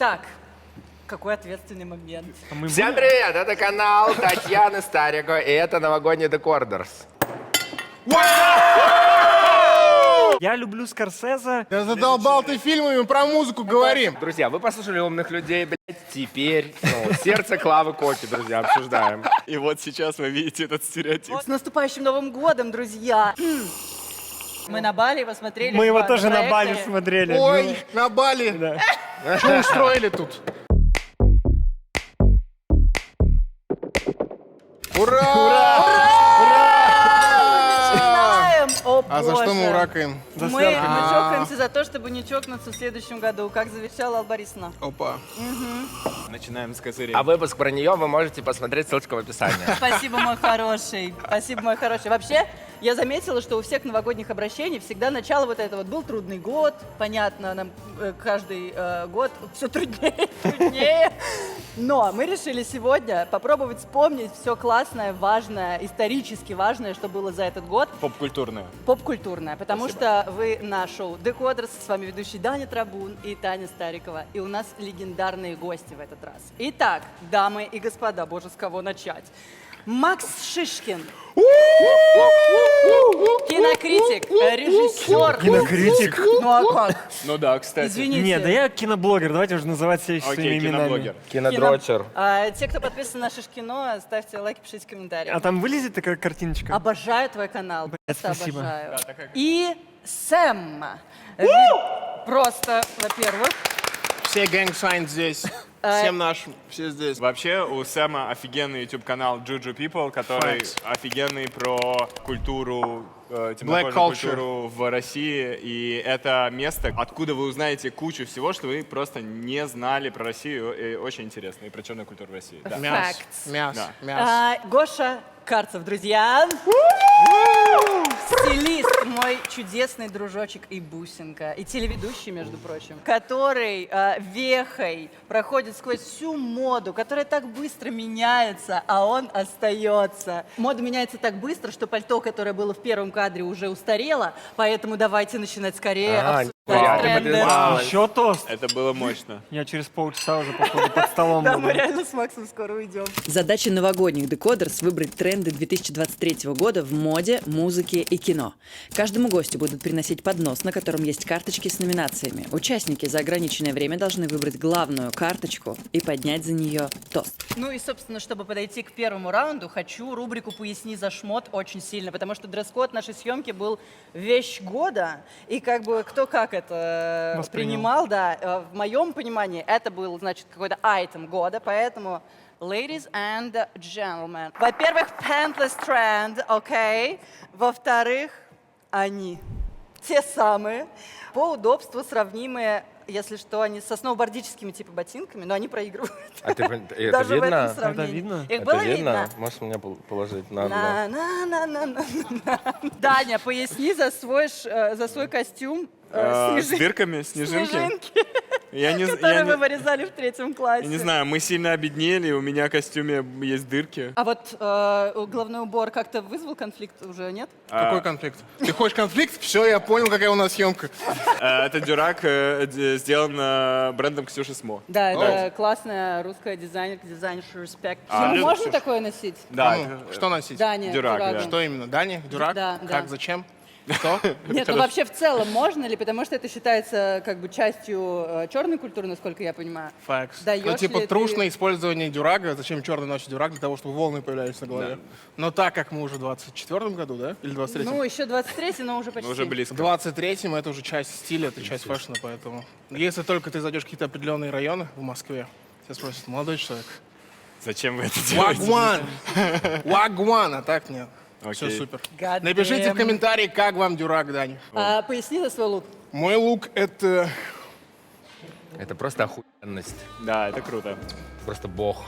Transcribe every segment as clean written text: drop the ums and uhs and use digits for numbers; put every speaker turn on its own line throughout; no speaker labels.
Так, какой ответственный момент.
Всем привет, это канал Татьяны Старико, и это новогодний Декордерс.
Я люблю Скорсезе.
Я задолбал ты фильмами, про музыку говорим.
Друзья, вы послушали умных людей, блядь, теперь сердце Клавы Коки, друзья, обсуждаем.
И вот сейчас вы видите этот стереотип.
С наступающим Новым годом, друзья! Мы на Бали посмотрели.
Мы его тоже на
проекты.
Бали смотрели.
Ой, на Бали.
Да.
Что устроили тут? Ура!
Начинаем! О,
А за что мы
боже.
уракаем?
Мы чокаемся за то, чтобы не чокнуться в следующем году, как завещала Алла Борисовна.
Опа.
Начинаем с козырей.
А выпуск про нее вы можете посмотреть, ссылочка в описании.
Спасибо, мой хороший. Спасибо, мой хороший. Вообще, я заметила, что у всех новогодних обращений всегда начало вот это вот. Был трудный год, понятно, нам каждый год все труднее и труднее. Но мы решили сегодня попробовать вспомнить все классное, важное, исторически важное, что было за этот год.
Поп-культурная.
Поп-культурное, потому что вы на шоу «Декодерс», с вами ведущий Даня Трабун и Таня Старикова. И у нас легендарные гости в этот раз. Итак, дамы и господа, боже, с кого начать? Макс Шишкин, кинокритик, режиссер.
Кинокритик.
Ну а как?
Ну да, кстати.
Извините.
Нет, да я киноблогер, давайте уже называть вещи своими
Окей,
именами.
киноблогер.
Кинодрочер.
Те, кто подписан на Шишкино, ставьте лайки, пишите комментарии.
А там вылезет такая картиночка?
Обожаю твой канал. Просто
спасибо.
обожаю.
Да, такая-
И Сэм. Просто, во-первых,
Все гэнгсайн здесь. Всем нашим. Все здесь.
Вообще у Сэма офигенный YouTube-канал Juju People, который
Facts.
офигенный про культуру,
Black
темнокожую
culture.
культуру в России. И это место, откуда вы узнаете кучу всего, что вы просто не знали про Россию. И очень интересно. И про черную культуру в России. Да.
Мяс.
Facts.
Мяс.
Да.
Мяс.
Гоша Карцев, друзья. Стилист, мой чудесный дружочек и бусинка, и телеведущий, между прочим, который вехой проходит сквозь всю моду, которая так быстро меняется, а он остается. Мода меняется так быстро, что пальто, которое было в первом кадре, уже устарело, поэтому давайте начинать скорее обсуждать
нихуя ты
тренды.
подлизалась.
Еще тост.
Это было мощно.
Я через полчаса уже, походу, под столом
Да,
буду.
мы реально с Максом скоро уйдем.
Задача новогодних Декодерс – выбрать тренды 2023 года в моде, музыке и кино. Каждому гостю будут приносить поднос, на котором есть карточки с номинациями. Участники за ограниченное время должны выбрать главную карточку и поднять за нее тост.
Ну и, собственно, чтобы подойти к первому раунду, хочу рубрику «Поясни за шмот» очень сильно, потому что дресс-код нашей съемки был вещь года, и как бы кто как это
Воспринял.
принимал, да. В моем понимании это был, значит, какой-то айтем года, поэтому ladies and gentlemen. Во-первых, pantless trend, окей. Во-вторых, они. Те самые, по удобству сравнимые, если что, они со сноубордическими типа ботинками, но они проигрывают.
А ты, это
Даже в этом
видно?
сравнении.
Это видно?
Их
Это
было
видно?
видно?
Можешь мне положить на дно?
На-на-на-на-на. Даня, поясни за свой костюм
С дырками, снежинки.
снежинки,
Я не,
которые
я
вы
не-
вырезали в 3 классе.
я не знаю, мы сильно обеднели, у меня в костюме есть дырки.
А вот головной убор как-то вызвал конфликт уже, нет?
Какой конфликт? Ты хочешь конфликт? Все, я понял, какая у нас съемка.
Это дюрак сделан брендом Ксюши Смо.
Да, это классная русская дизайнерка, дизайнерша Respect.
А,
Ему можно
Ксюш.
такое носить?
Да.
Кому? Что носить?
Даня,
Дюрак,
дюрак.
да.
Что именно? Дани? Дурак?
Да, да.
Как? Зачем? Что?
Нет, ну вообще в целом можно ли? Потому что это считается как бы частью черной культуры, насколько я понимаю.
Факс.
Даешь
Ну, типа,
ли
трушное
ты-
использование дюрага. Зачем черный носит дюраг? Для того, чтобы волны появлялись на голове. Но так как мы уже в 24-м году, да? Или 23-м?
Ну, еще 23-й, но уже почти.
Мы уже близко.
В 23-м это уже часть стиля, это часть фэшна, поэтому... Если только ты зайдешь в какие-то определенные районы в Москве, тебя спросят, молодой человек,
Зачем вы это делаете?
Вагван! Вагван! А так нет. Все
Окей.
супер.
God
Напишите
damn.
в комментарии, как вам дюрак, Дань.
Поясни за свой лук.
Мой лук — это...
Это просто охуенность.
Да, это круто.
Просто бог.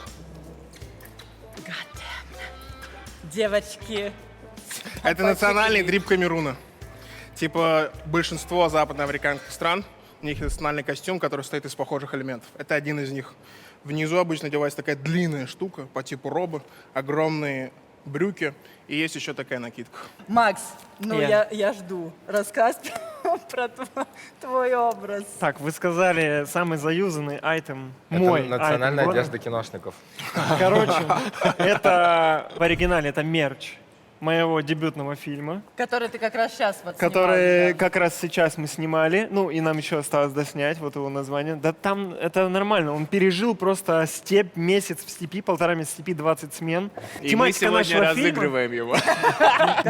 Девочки.
Это национальный дрип Камеруна. Типа большинство западноамериканских стран, у них есть национальный костюм, который состоит из похожих элементов. Это один из них. Внизу обычно одевается такая длинная штука по типу робы, огромные брюки, и есть еще такая накидка.
Макс, ну
Я.
я жду. Рассказ про твой образ.
Так, вы сказали самый заюзанный айтем.
Это
Мой
национальная
айтем года.
одежда киношников.
Короче, это в оригинале это мерч моего дебютного фильма,
Который ты как раз сейчас вот
который
снимал, да.
как раз сейчас мы снимали. Ну, и нам еще осталось доснять, вот его название. Да там это нормально. Он пережил просто степь, месяц в степи, 1,5 месяца в степи, 20 смен.
И мы сегодня разыгрываем его.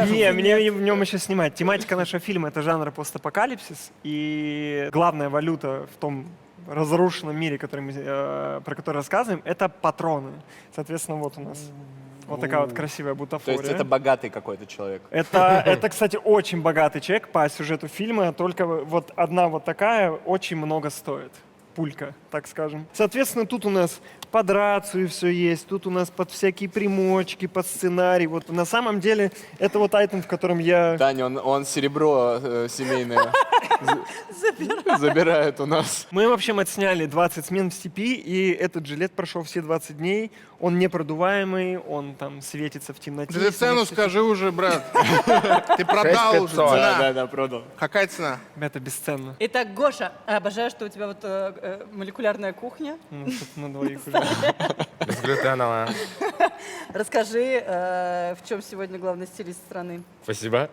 Не, мне в нем еще снимать. Тематика нашего фильма — это жанр постапокалипсис. И главная валюта в том разрушенном мире, про который рассказываем, это патроны. Соответственно, вот у нас вот такая вот красивая
То
бутафория.
есть это богатый какой-то человек.
Это, кстати, очень богатый человек по сюжету фильма, только вот одна вот такая очень много стоит. Пулька, так скажем. Соответственно, тут у нас под рацию все есть, тут у нас под всякие примочки, под сценарий. Вот на самом деле это вот айтем, в котором я...
Таня, он серебро семейное забирает у нас.
Мы, в общем, отсняли 20 смен в степи, и этот жилет прошел все 20 дней. Он непродуваемый, он там светится в темноте.
Да ты цену
светится-
скажи уже, брат. Ты продал уже,
6500.
цена.
Да, продал.
Какая цена?
Это бесценно.
Итак, Гоша, обожаю, что у тебя вот молекулярная кухня.
Ну, тут на двоих уже.
Безглютеновая.
Расскажи, в чем сегодня главный стилист страны?
Спасибо.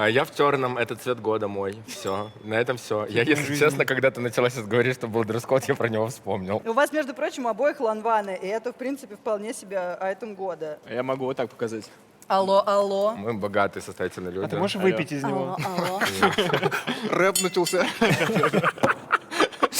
Я в черном, это цвет года мой. Все, на этом все. Я, если честно, когда ты начала сейчас говорить, что был дресс-код, я про него вспомнил.
У вас, между прочим, у обоих ланваны, и это, в принципе, вполне себе айтем года.
Я могу вот так показать.
Алло, алло.
Мы богатые, состоятельные люди.
А ты можешь выпить из него?
Алло, алло.
Рэп начался.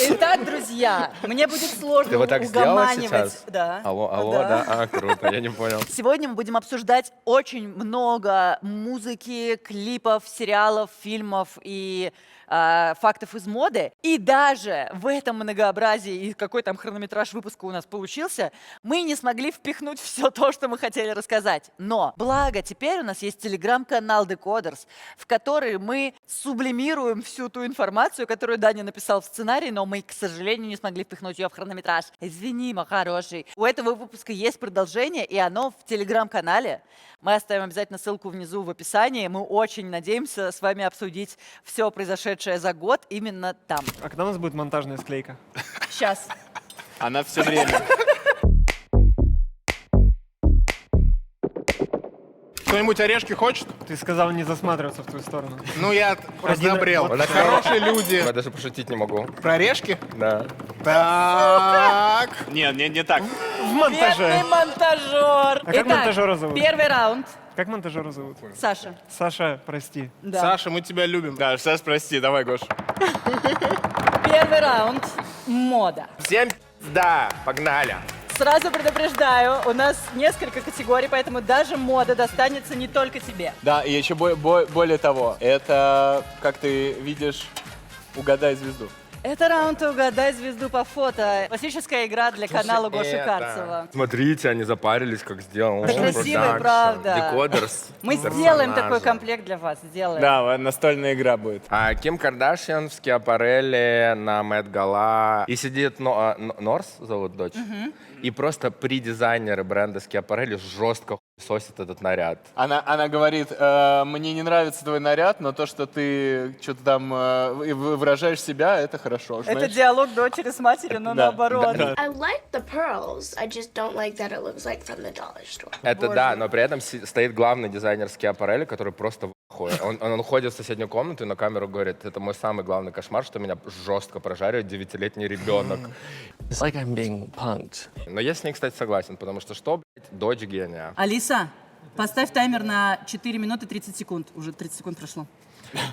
Итак, друзья, мне будет сложно
Ты вот так сделала
угоманивать.
сейчас?
Да.
Алло, да? А, круто, я не понял.
Сегодня мы будем обсуждать очень много музыки, клипов, сериалов, фильмов и фактов из моды. И даже в этом многообразии, и какой там хронометраж выпуска у нас получился, мы не смогли впихнуть все то, что мы хотели рассказать. Но, благо, теперь у нас есть телеграм-канал Decoders, в который мы сублимируем всю ту информацию, которую Даня написал в сценарии, но мы, к сожалению, не смогли впихнуть ее в хронометраж. Извини, мой хороший. У этого выпуска есть продолжение, и оно в телеграм-канале. Мы оставим обязательно ссылку внизу в описании. Мы очень надеемся с вами обсудить все произошедшее за год именно там.
А когда у нас будет монтажная склейка?
Сейчас.
Она все время.
Кто-нибудь орешки хочет?
Ты сказал не засматриваться в твою сторону.
Ну, я
Один-
раздобрел.
вот
Хорошие люди.
Я даже пошутить не могу.
Про орешки?
Да.
Так.
Нет, не так.
В монтаже.
Бедный монтажер.
А как монтажера зовут?
Первый раунд.
Как монтажера зовут?
Саша.
Саша, прости.
Да.
Саша, мы тебя любим.
Да, Саш, прости, давай, Гош.
Первый раунд. Мода.
Всем да, погнали.
Сразу предупреждаю, у нас несколько категорий, поэтому даже мода достанется не только тебе.
Да, и еще более того, это, как ты видишь, угадай звезду.
Это раунд «Угадай звезду по фото». Классическая игра для канала Гоши
Это.
Карцева.
Смотрите, они запарились, как сделал.
Да красивый, правда.
Декодерс.
Мы сделаем такой комплект для вас, сделаем.
Да, настольная игра будет.
Ким Кардашьян в Скиапарелли на Мэтт Гала. И сидит Норс, зовут дочь. И просто при-дизайнеры бренда Скиапарелли жестко сосит этот наряд.
Она говорит, мне не нравится твой наряд, но то, что ты что-то там выражаешь себя, это хорошо.
Это
знаешь.
диалог дочери с матерью, но
Да,
наоборот.
да.
I like the pearls. I just don't like that it looks like from the dollar store.
Это
Боже.
да, но при этом стоит главный дизайнер Скиапарелли, который просто в ахуе. Он уходит в соседнюю комнату и на камеру говорит, это мой самый главный кошмар, что меня жестко прожаривает 9-летний ребенок.
It's like I'm being punked.
Но я с ней, кстати, согласен, потому что блядь, дочь гения.
Алиса, поставь таймер на 4 минуты 30 секунд. Уже 30 секунд прошло.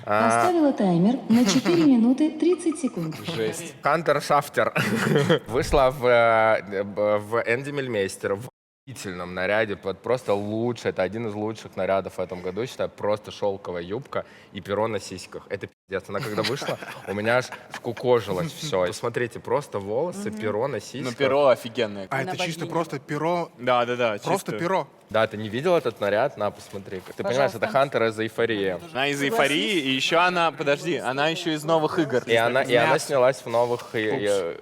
Поставила таймер на 4 минуты 30 секунд.
Жесть.
Хантер Шафтер вышла в Энди Мельмейстер в охуительном наряде, просто лучше, это один из лучших нарядов в этом году, считаю, просто шелковая юбка и перо на сиськах. Это пиздец. Она когда вышла, у меня аж скукожилось все. Посмотрите, просто волосы, перо на сиськах.
Ну, перо офигенное.
А это чисто просто перо,
Да.
просто
чисто.
перо.
Да, ты не видел этот наряд? На, посмотри. Ты понимаешь, это Хантер из «Эйфории».
Она из эйфории, и еще она, подожди, она еще из новых игр.
И она снялась в новых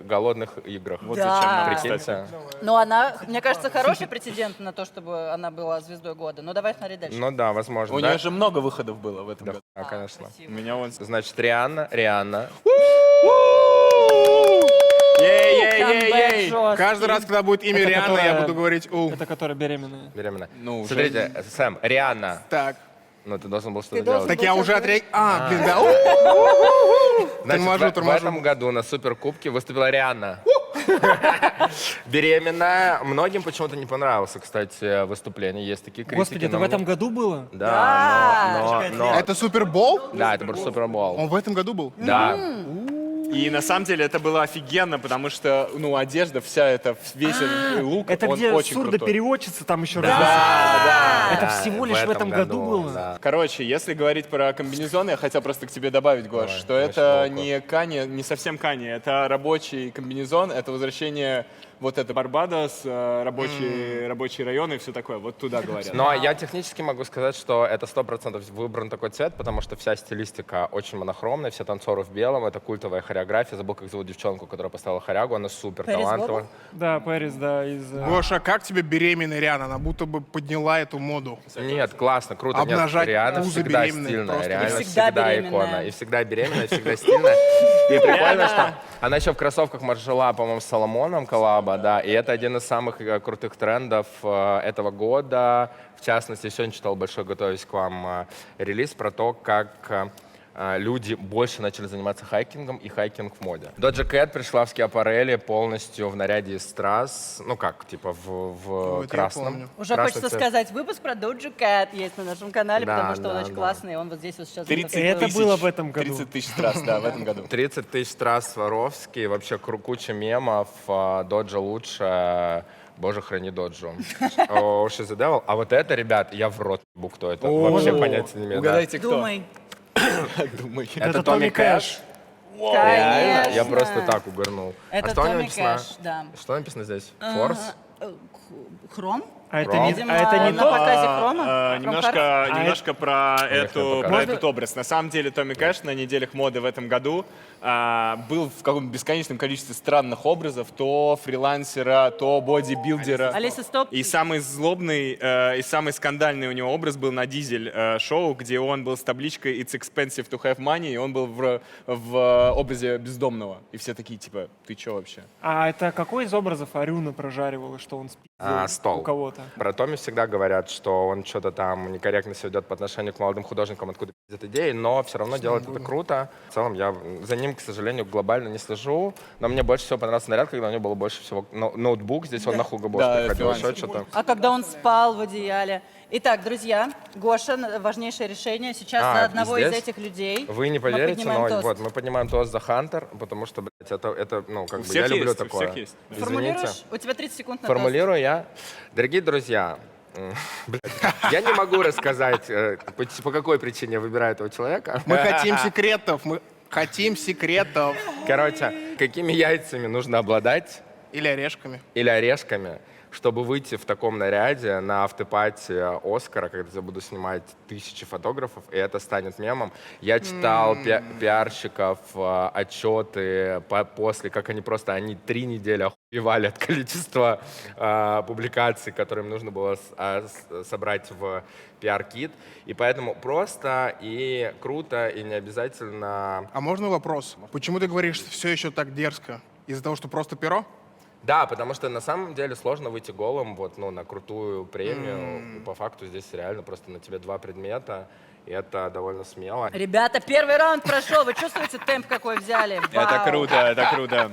«Голодных играх».
Вот
Да.
зачем нам,
Прикиньте.
кстати.
Но она, мне кажется, хороший претендент на то, чтобы она была звездой года. Ну, давай смотреть дальше.
Ну да, возможно.
У
да?
нее же много выходов было в этом
Да,
году.
конечно.
У меня он...
Значит, Рианна.
Ей-ей-ей-ей!
Камбэк
Каждый раз, когда будет имя
Это
Рианна, я
которая-
буду говорить «у».
Это которая беременная.
Беременна.
Ну, уже-
Смотрите, Сэм, Рианна.
Так.
Ну, ты должен был что-то
должен
делать.
Так я уже отреагировал. Блин, да.
Значит,
торможу.
в этом году на Суперкубке выступила Рианна. Беременная. Многим почему-то не понравилось, кстати, выступление. Есть такие критики.
Господи, это
но
в этом году было?
Да, но...
Это Супербол?
Да, это был Супербол.
Он в этом году был?
Да.
И на самом деле это было офигенно, потому что, ну, одежда вся эта, весь этот лук,
Это
он
где
очень крутой.
сурдопереводчица там еще
Да,
расписано? Это
да,
всего лишь в этом году было?
да.
Короче, если говорить про комбинезоны, я хотел просто к тебе добавить, Гош,
Давай,
что
очень
это
легко.
не Кани, не совсем Кани, это рабочий комбинезон, это возвращение вот это Барбадос, рабочие районы и все такое, вот туда говорят.
Но я технически могу сказать, что это 100% выбран такой цвет, потому что вся стилистика очень монохромная, все танцоры в белом, это культовая хореография. Забыл, как зовут девчонку, которая поставила хорягу, она супер
Пэрис
талантливая.
Да, Пэрис, да, из...
Гоша, как тебе беременная Рианна? Она будто бы подняла эту моду.
Нет, классно, круто.
Обнажать
Нет, Рианна
пузо
всегда
беременной
стильная,
просто.
реально
И всегда
всегда
беременная.
икона. И всегда беременная, и всегда стильная. И прикольно, что она еще в кроссовках Маржела, по-моему, с Соломоном коллаба, да, и это один из самых крутых трендов этого года. В частности, я сегодня читал большой, готовясь к вам, релиз про то, как люди больше начали заниматься хайкингом и хайкинг в моде. Доджа Кэт пришла в Скиапарелли полностью в наряде из страз, ну как, типа в
Вот я
красном.
помню.
Уже
Красный
хочется
цвет.
сказать, выпуск про Доджу Кэт есть на нашем канале,
Да,
потому что он
да,
очень
да.
классный, и он вот здесь вот сейчас...
30
Это
тысяч-
было в этом году.
30 тысяч страз, да, в этом году.
30 тысяч страз Сваровский, вообще куча мемов, Доджа лучше, боже, храни Доджу. О, she's the devil. А вот это, ребят, я в рот ебу, кто это. Вообще понятия не имею. да.
Угадайте, кто?
Думай.
Думай.
Это Томми Кэш.
Конечно.
Я просто так угорнул.
Это
а что у него
Томми
написано?
Кэш, да.
Что написано здесь? Форс?
Хром?
А это
Ром.
не,
Видимо,
а это не
на
то?
показе Хрома? Хром
Немножко про
показе.
этот образ. На самом деле Томми Кэш на неделях моды в этом году был в каком-то бесконечном количестве странных образов. То фрилансера, то бодибилдера.
Алиса, стоп.
И самый злобный и самый скандальный у него образ был на Дизель-шоу, где он был с табличкой «It's expensive to have money», и он был в образе бездомного. И все такие, типа, ты чё вообще?
А это какой из образов Арюна прожаривала, что он спиздил
Стол.
у кого-то?
Про Томми всегда говорят, что он что-то там некорректно себя ведет по отношению к молодым художникам, откуда пиздят идеи, но все равно делает это круто. В целом я за ним, к сожалению, глобально не слежу, но мне больше всего понравился наряд, когда у него было больше всего ноутбук, здесь он на Хуго Босс
Да,
приходил, еще
фрилансер.
что-то.
А когда он спал в одеяле? Итак, друзья, Гоша, важнейшее решение. Сейчас за одного из
здесь
этих людей
Вы не
мы
поверите,
поднимаем
но
тост.
вот мы поднимаем тост за Хантер, потому что, блядь, это ну, как
У
бы,
всех
я люблю
есть, у
такое.
всех есть.
Извините.
Формулируешь? У тебя 30 секунд на тост.
Формулирую я. Дорогие друзья, блядь, я не могу рассказать, по какой причине я выбираю этого человека.
Мы хотим секретов. Мы хотим секретов.
Короче, какими яйцами нужно обладать
Или орешками.
или орешками, чтобы выйти в таком наряде на автопати Оскара, когда я буду снимать тысячи фотографов, и это станет мемом. Я читал пиарщиков, отчеты после, как они 3 недели охуевали от количества публикаций, которые им нужно было собрать в пиар-кит. И поэтому просто и круто, и не обязательно...
А можно вопрос? Почему ты говоришь все еще так дерзко? Из-за того, что просто перо?
Да, потому что на самом деле сложно выйти голым вот, ну, на крутую премию. По факту здесь реально просто на тебе 2 предмета, и это довольно смело.
Ребята, первый раунд прошел. Вы чувствуете темп, какой взяли?
Это
Вау.
круто, это круто.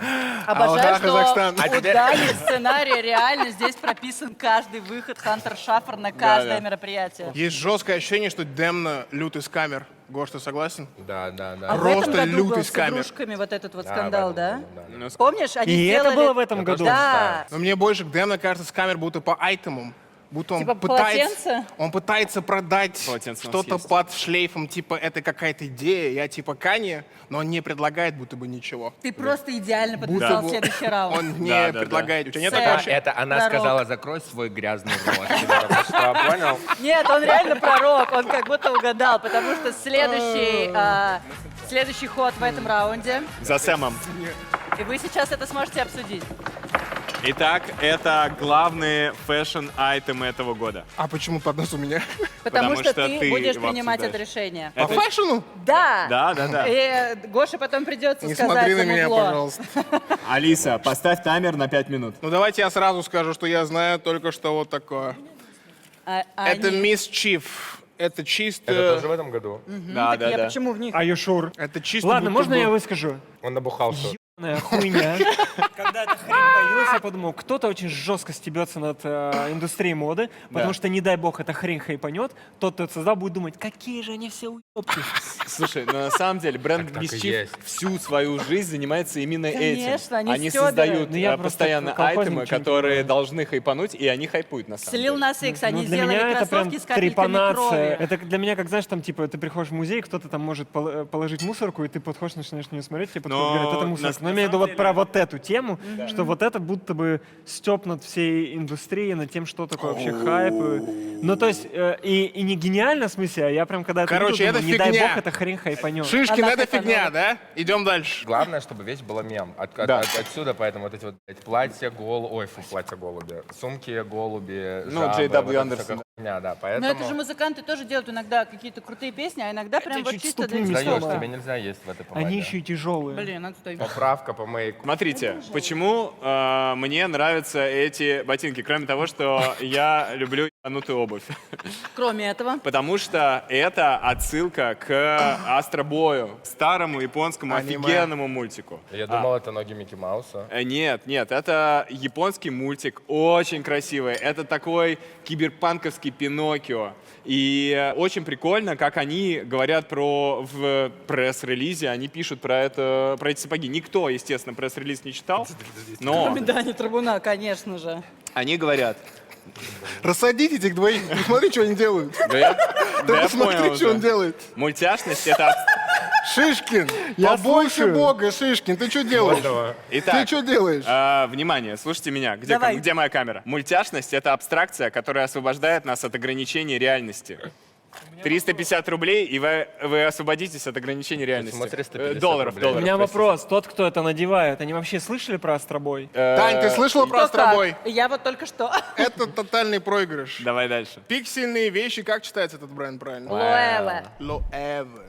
Обожаю,
А Казахстан.
что у Дани сценарий реально здесь прописан каждый выход Хантер Шаффер на каждое мероприятие.
Есть жесткое ощущение, что Демна лютый с камер. Гош, ты согласен?
Да, да, да.
А в этом
Просто
году
лютый
был
с
с
камер.
игрушками вот этот вот
Да,
скандал,
в
да?
этом году, да.
Помнишь, они
И это
сделали...
было в этом году?
Да.
Но мне больше Демна кажется с камер будто по айтемам. Будто он
Типа
пытается,
полотенце?
продать
Полотенце он
что-то
съест.
под шлейфом, типа это какая-то идея, я типа Канье, но он не предлагает будто бы ничего.
Ты просто идеально подписал
бы
следующий раунд.
Он не
Да, да,
предлагает. У тебя нет
Сэм.
такого
А,
вообще?
это она
Пророк.
сказала, закрой свой грязный рот. Потому что, понял?
Нет, он реально пророк, он как будто угадал, потому что следующий ход в этом раунде,
За Сэмом.
и вы сейчас это сможете обсудить.
Итак, это главные фэшн-айтемы этого года.
А почему поднос у меня?
Потому
Потому
что
что
ты
ты
будешь
его
принимать это
обсуждаешь.
решение.
По фэшну?
Да.
Да.
И Гоше потом придется
Не
сказать
смотри на
ему
меня,
зло.
пожалуйста.
Алиса, поставь таймер на 5 минут.
Ну давайте я сразу скажу, что я знаю только что вот такое. Это
они-
Мисс Чиф. Это чисто...
Это тоже в этом году.
Да,
Так
да,
я
да.
почему в них?
Are you sure?
Это чисто...
Ладно,
будто
можно
бы-
я выскажу?
Он набухался.
Хуйня. Когда эта хрень появилась, я подумал, кто-то очень жестко стебется над индустрией моды, потому что, не дай бог, эта хрень хайпанет, тот, кто это создал, будет думать, какие же они все уебки.
Слушай, но на самом деле бренд
Так и
Mischief
есть.
всю свою жизнь занимается именно
Конечно,
этим.
они
создают
стёберы.
Ну, я просто
постоянно
колхозник,
айтемы,
ничего не
которые
понимаю.
должны хайпануть, и они хайпуют на самом
Слил
деле.
нас Икс, они
Ну, для
сделали
меня это прям
кроссовки с капельками
трепанация.
крови.
Это для меня, как, знаешь, там, типа, ты приходишь в музей, кто-то там может положить мусорку, и ты подходишь, начинаешь на нее смотреть, тебе подходят,
Но
говорят, это
на
мусорка. Но
самом
имею в виду вот
деле-
про вот эту тему, что вот это будто бы степ над всей индустрией, над тем, что такое вообще хайп. Ну, то есть, и не гениально, в смысле, а я прям когда это
Короче,
видел,
это
думаю, не дай
фигня.
бог, эта хрень хайпанет.
Шишкин,
Она
это
хайпанула.
фигня, да? Идем дальше.
Главное, чтобы вещь была мем.
Да.
Отсюда, поэтому вот эти вот блядь, платья голуби, сумки голуби,
Ну,
жабы,
J.W.
вот эта
Андерсон.
всякая хуйня, да,
Но
поэтому...
это же музыканты тоже делают иногда какие-то крутые песни, а иногда прям вот
чуть
чисто для
ступни не
Даешь,
сломаю.
тебе нельзя есть в этой помаде.
Они еще и тяжелые.
Блин, отстой.
Поправка по мейку.
Смотрите, почему мне нравятся эти ботинки, кроме того, что я люблю ебанутую обувь.
Кроме этого,
Потому что это отсылка к Астробою, старому японскому
Аниме.
офигенному мультику.
Я думал, это ноги Микки Мауса.
Нет, это японский мультик, очень красивый. Это такой киберпанковский Пиноккио. И очень прикольно, как они говорят в пресс-релизе, они пишут про эти сапоги. Никто, естественно, пресс-релиз не читал, но
кроме Дани Трибуна, конечно же.
они говорят.
Рассадите этих двоих, посмотри, что они делают.
Да я
Посмотри,
понял
что он
уже.
делает.
Мультяшность — это...
Шишкин,
Я
побольше
слушаю.
бога, Шишкин, ты что делаешь?
Итак,
Ты что делаешь?
внимание, слушайте меня.
Давай.
Где моя камера? Мультяшность — это абстракция, которая освобождает нас от ограничений реальности. 350 рублей, и вы освободитесь от ограничений реальности.
Почему 350
Долларов,
рублей?
У меня
простите.
вопрос. Тот, кто это надевает, они вообще слышали про Астробой?
Тань, ты слышала про
Кто как?
Астробой?
Я вот только что.
Это тотальный проигрыш.
Давай дальше.
Пиксельные вещи, как читается этот бренд правильно?
Лоэве.
Лоэве.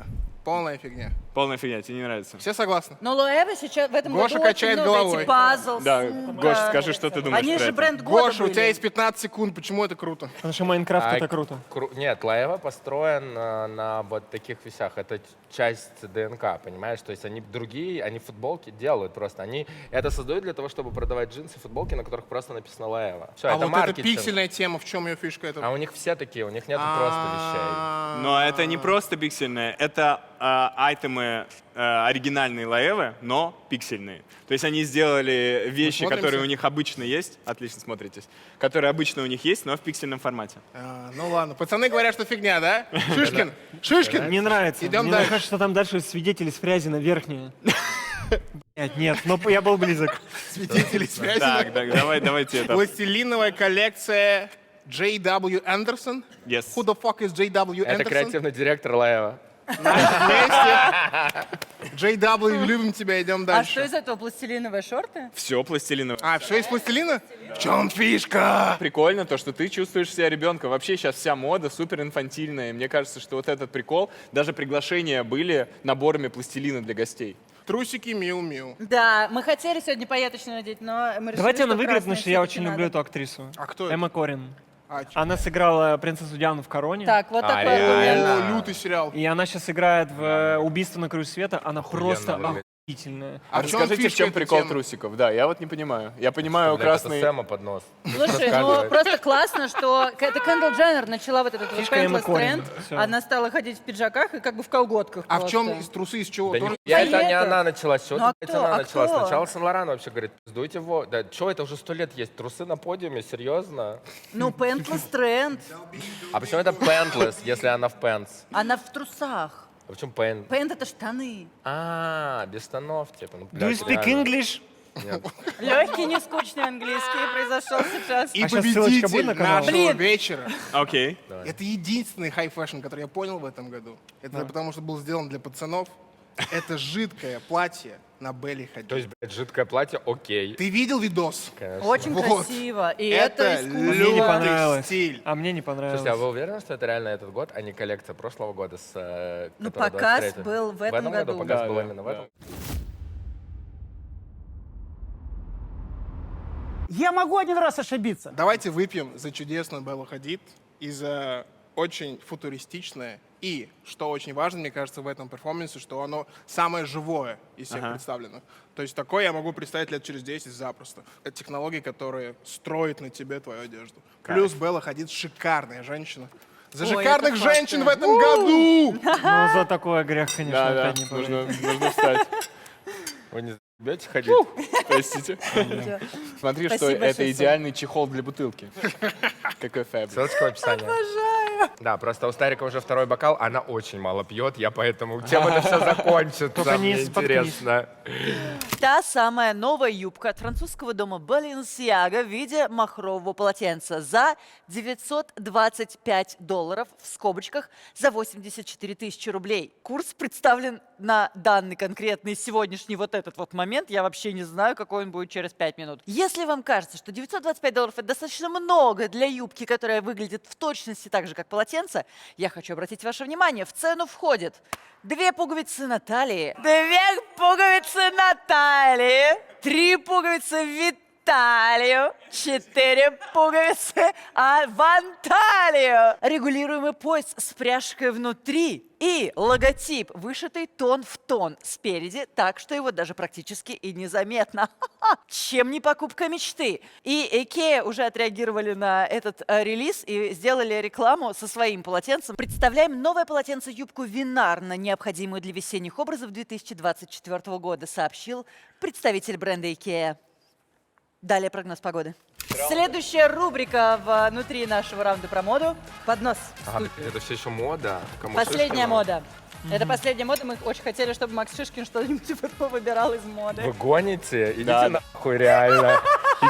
Полная фигня.
Полная фигня, тебе не нравится?
Все согласны?
Но Лоэве сейчас в этом
Гоша
году
качает
очень много
головой.
эти пазл,
Да,
сумка.
Гош, скажи, что ты думаешь
Они
про
же
это?
бренд года
Гоша, у
были.
тебя есть 15 секунд, почему это круто?
Потому что Майнкрафт
А,
это круто.
Нет, Лаева построен на вот таких вещах. Это часть ДНК, понимаешь? То есть они другие, они футболки делают просто. Они это создают для того, чтобы продавать джинсы, футболки, на которых просто написано Лаева. Все,
А
это
вот эта
маркетинг.
пиксельная тема, в чем ее фишка? Это...
А у них все такие, у них нет просто вещей.
Но это не просто пиксельные, это айтемы оригинальные Лаэвы, но пиксельные. То есть они сделали вещи,
смотримся?
которые у них обычно есть, отлично смотритесь, которые обычно у них есть, но в пиксельном формате.
Ну ладно, пацаны говорят, что фигня, да? Шишкин, Шишкин.
Мне нравится.
Идем
Мне
дальше.
кажется, что там дальше свидетели с Фрязина верхние. Нет, но я был близок.
Свидетели связи.
Так, давайте это.
Пластилиновая коллекция J.W. Anderson.
Yes.
Who the fuck is J.W.
Это
Anderson?
креативный директор Лаева.
Вместе. J.W. любим тебя, идем
А что
дальше.
из этого, пластилиновые шорты?
Все пластилиновое.
А, все из пластилина? В чем фишка?
Прикольно то, что ты чувствуешь себя ребенком. Вообще сейчас вся мода супер инфантильная. И мне кажется, что вот этот прикол, даже приглашения были наборами пластилина для гостей.
Трусики Миу-Миу.
Да, мы хотели сегодня пайеточную надеть, но мы решили,
Давайте она
что
выиграет, потому
красная
что я
всё-таки
очень люблю
надо.
эту актрису.
А кто это?
Эмма Корин.
А,
Она сыграла принцессу Диану в «Короне».
Так, вот такой
реально?
аргумент.
О, лютый сериал.
И она сейчас играет в «Убийство на краю света». Она просто
выглядит.
охуительная.
А в чем
Расскажите, в
фишка
чем
этой
прикол
темы?
трусиков? Да, я вот не понимаю. Я понимаю
Блядь, это
красный...
Сэма под нос.
Слушай, ну просто классно, что это Кендалл Дженнер начала вот этот вот
Фишка Эммы
пентлес
Коррин.
тренд.
Всё.
Она стала ходить в пиджаках и как бы в колготках.
А в чем
просто.
из трусы, из чего?
Да
Тоже-
нихуя, это не
Поэтов.
она начала. С чего
Ну, а
это
кто?
она
А
начала?
кто?
Сначала Сен-Лоран вообще говорит, пиздуйте его. Да что, это уже 100 лет есть. Трусы на подиуме, серьезно?
Ну, пентлес тренд.
А почему это пентлес, если она в пенс?
Она в трусах.
А почему пен?
Пент — это штаны.
А, без штанов, типа. Ну,
Do you
блядь,
speak
реально.
English?
Нет.
Легкий, нескучный английский произошел сейчас.
И
А щас ссылочка будет
победитель
на канал?
нашего
Блин.
вечера.
Окей.
Это единственный хай-фэшн, который я понял в этом году. Это потому, что был сделан для пацанов. Это жидкое платье на Белли Хадид.
То есть, блядь, жидкое платье, окей.
Ты видел видос?
Конечно.
Очень
Вот.
красиво. И
Это
это искусство.
Мне не
Лютый
понравилось.
стиль.
А мне не понравилось.
Слушайте, а вы уверены, что это реально этот год, а не коллекция прошлого года с...
Ну,
которая
показ
23-й?
был в этом году.
Показ
Да,
был
да,
именно в
да.
этом?
Я могу один раз ошибиться.
Давайте выпьем за чудесную Беллу Хадид и за очень футуристичное. И, что очень важно, мне кажется, в этом перформансе, что оно самое живое из всех представлено. То есть такое я могу представить лет через 10 запросто. Это технологии, которые строят на тебе твою одежду. Плюс Белла Хадид шикарная женщина. За
Ой,
шикарных
это факты.
женщин в этом году!
Ну, за такой грех, конечно,
Да, да,
опять не
нужно,
поверить.
нужно встать.
Вы не будете ходить?
Простите. Смотри, что
Спасибо,
это
Шисон.
идеальный чехол для бутылки. Какой фэбрик.
Ссылочка в описании. Да, просто у Старика уже второй бокал, она очень мало пьет, я поэтому... Чем это все закончится,
Только не
мне
споткнись.
интересно.
Та самая новая юбка от французского дома Balenciaga в виде махрового полотенца за $925 в скобочках за 84 тысячи рублей. Курс представлен на данный конкретный сегодняшний вот этот вот момент. Я вообще не знаю, какой он будет через 5 минут. Если вам кажется, что $925 это достаточно много для юбки, которая выглядит в точности так же, как полотенце, я хочу обратить ваше внимание, в цену входит 2 пуговицы на талии, 2 пуговицы на талии, 3 пуговицы в талию, 4 пуговицы в анталию, регулируемый пояс с пряжкой внутри и логотип, вышитый тон в тон спереди, так что его даже практически и незаметно. Чем не покупка мечты? И IKEA уже отреагировали на этот релиз и сделали рекламу со своим полотенцем. Представляем новое полотенце-юбку Винарно, необходимую для весенних образов 2024 года, сообщил представитель бренда IKEA. Далее прогноз погоды. Следующая рубрика внутри нашего раунда про моду. Поднос.
Ага, так это все еще мода? Кому
Последняя
Шишкину?
мода. Это последняя мода. Мы очень хотели, чтобы Макс Шишкин что-нибудь выбирал из моды.
Вы гоните? Идите
Да.
нахуй, реально.